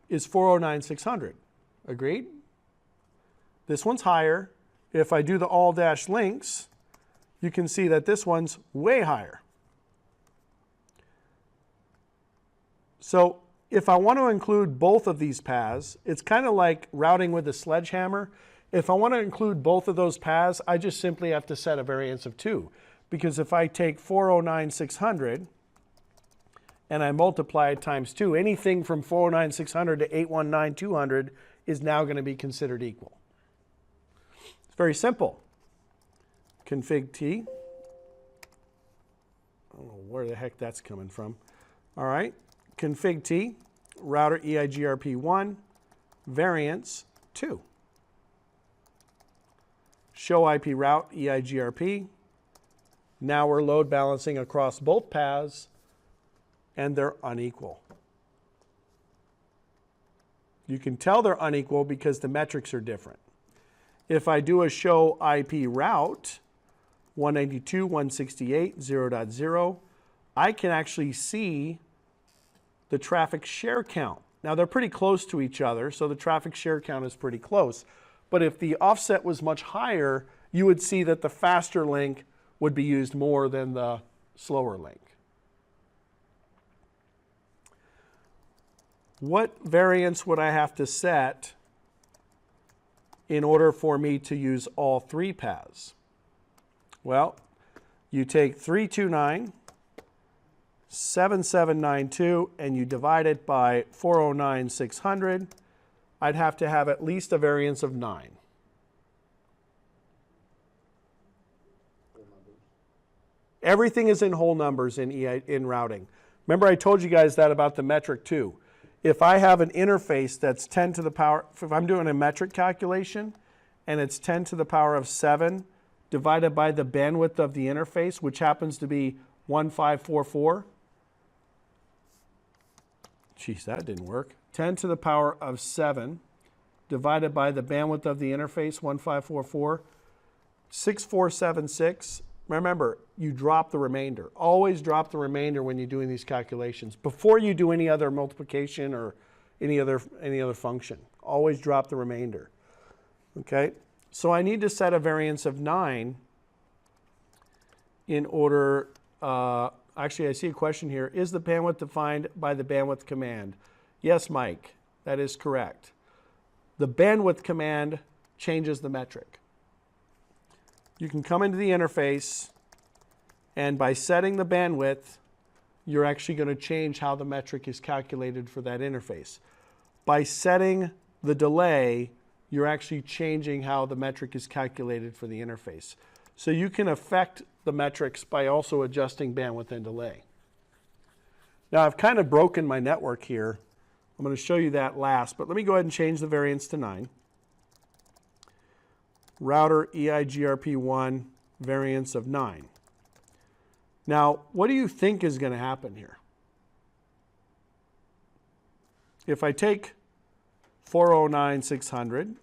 is 409,600. Agreed? This one's higher. If I do the all dash links, you can see that this one's way higher. So if I want to include both of these paths, it's kind of like routing with a sledgehammer. If I want to include both of those paths, I just simply have to set a variance of 2. Because if I take 409,600 and I multiply it times 2, anything from 409,600 to 819,200 is now going to be considered equal. It's very simple. Config T. I don't know where the heck that's coming from. All right. Config T, router EIGRP1, variance 2. Show IP route EIGRP. Now we're load balancing across both paths, and they're unequal. You can tell they're unequal because the metrics are different. If I do a show IP route, 192.168.0.0, I can actually see the traffic share count. Now they're pretty close to each other, so the traffic share count is pretty close. But if the offset was much higher, you would see that the faster link would be used more than the slower link. What variance would I have to set in order for me to use all 3 paths? Well, you take 329.7792 and you divide it by 409,600. I'd have to have at least a variance of 9. Everything is in whole numbers in routing. Remember I told you guys that about the metric too. If I have an interface that's 10 to the power, if I'm doing a metric calculation and it's 10 to the power of 7 divided by the bandwidth of the interface, which happens to be 1544. Geez, that didn't work. 10 to the power of 7 divided by the bandwidth of the interface, 1544, 6476. Remember, you drop the remainder. Always drop the remainder when you're doing these calculations. Before you do any other multiplication or any other function, always drop the remainder. Okay? So I need to set a variance of 9 in order, actually I see a question here. Is the bandwidth defined by the bandwidth command? Yes, Mike, that is correct. The bandwidth command changes the metric. You can come into the interface and by setting the bandwidth, you're actually going to change how the metric is calculated for that interface. By setting the delay, you're actually changing how the metric is calculated for the interface. So you can affect the metrics by also adjusting bandwidth and delay. Now I've kind of broken my network here. I'm going to show you that last, but let me go ahead and change the variance to 9. Router EIGRP1 variance of 9. Now, what do you think is going to happen here? If I take 409,600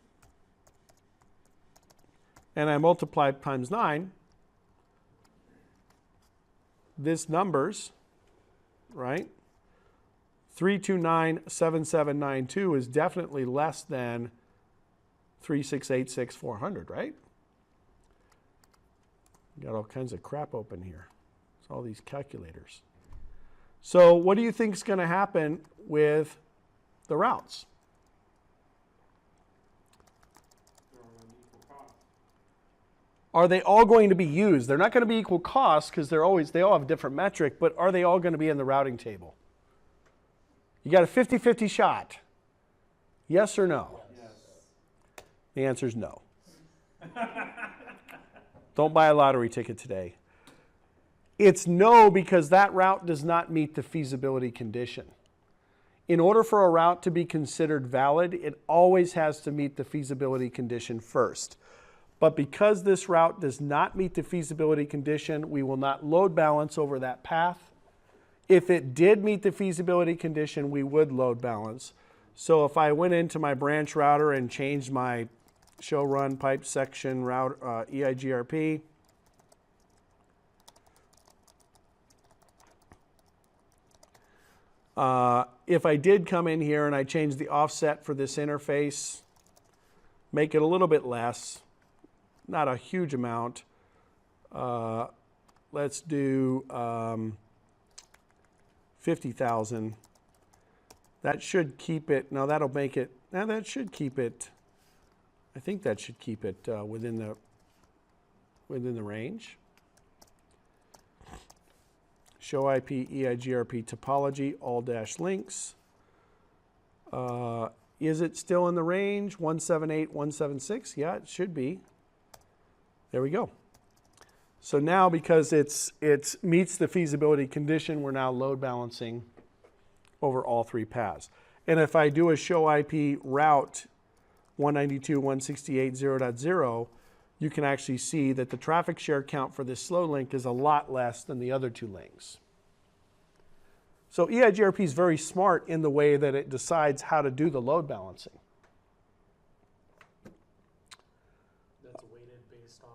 and I multiply it times 9, this number's, right? 329,7792 is definitely less than 3686,400, right? Got all kinds of crap open here. It's all these calculators. So what do you think is going to happen with the routes? They're all going to be equal cost. Are they all going to be used? They're not going to be equal cost because they all have a different metric, but are they all going to be in the routing table? You got a 50-50 shot. Yes or no? Yes. The answer is no. Don't buy a lottery ticket today. It's no because that route does not meet the feasibility condition. In order for a route to be considered valid, it always has to meet the feasibility condition first. But because this route does not meet the feasibility condition, we will not load balance over that path. If it did meet the feasibility condition, we would load balance. So if I went into my branch router and changed my show run pipe section route EIGRP, if I did come in here and I changed the offset for this interface, make it a little bit less, not a huge amount. Let's do 50,000. That should keep it. No, that'll make it. Now that should keep it. I think that should keep it within the range. Show IP EIGRP topology all dash links. Is it still in the range? 178, 176? Yeah, it should be. There we go. So now because it meets the feasibility condition, we're now load balancing over all 3 paths. And if I do a show IP route 192.168.0.0, you can actually see that the traffic share count for this slow link is a lot less than the other 2 links. So EIGRP is very smart in the way that it decides how to do the load balancing. That's weighted based on.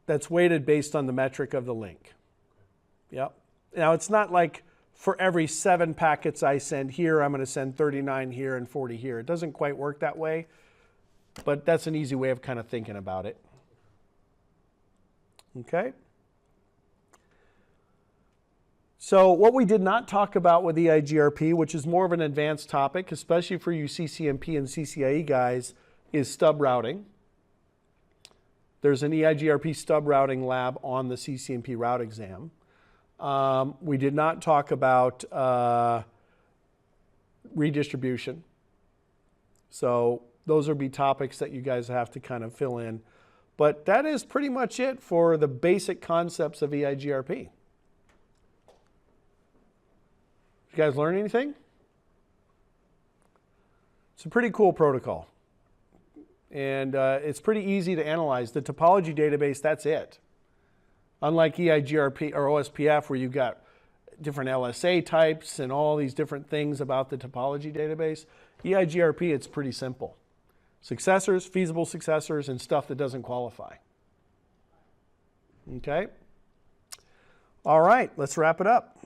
That's weighted based on the metric of the link. Yep. Now it's not like for every 7 packets I send here, I'm going to send 39 here and 40 here. It doesn't quite work that way, but that's an easy way of kind of thinking about it. Okay? So what we did not talk about with EIGRP, which is more of an advanced topic, especially for you CCNP and CCIE guys, is stub routing. There's an EIGRP stub routing lab on the CCNP route exam. We did not talk about redistribution. So those would be topics that you guys have to kind of fill in. But that is pretty much it for the basic concepts of EIGRP. You guys learn anything? It's a pretty cool protocol. And it's pretty easy to analyze. The topology database, that's it. Unlike EIGRP or OSPF, where you've got different LSA types and all these different things about the topology database, EIGRP, it's pretty simple. Successors, feasible successors, and stuff that doesn't qualify. Okay? All right, let's wrap it up.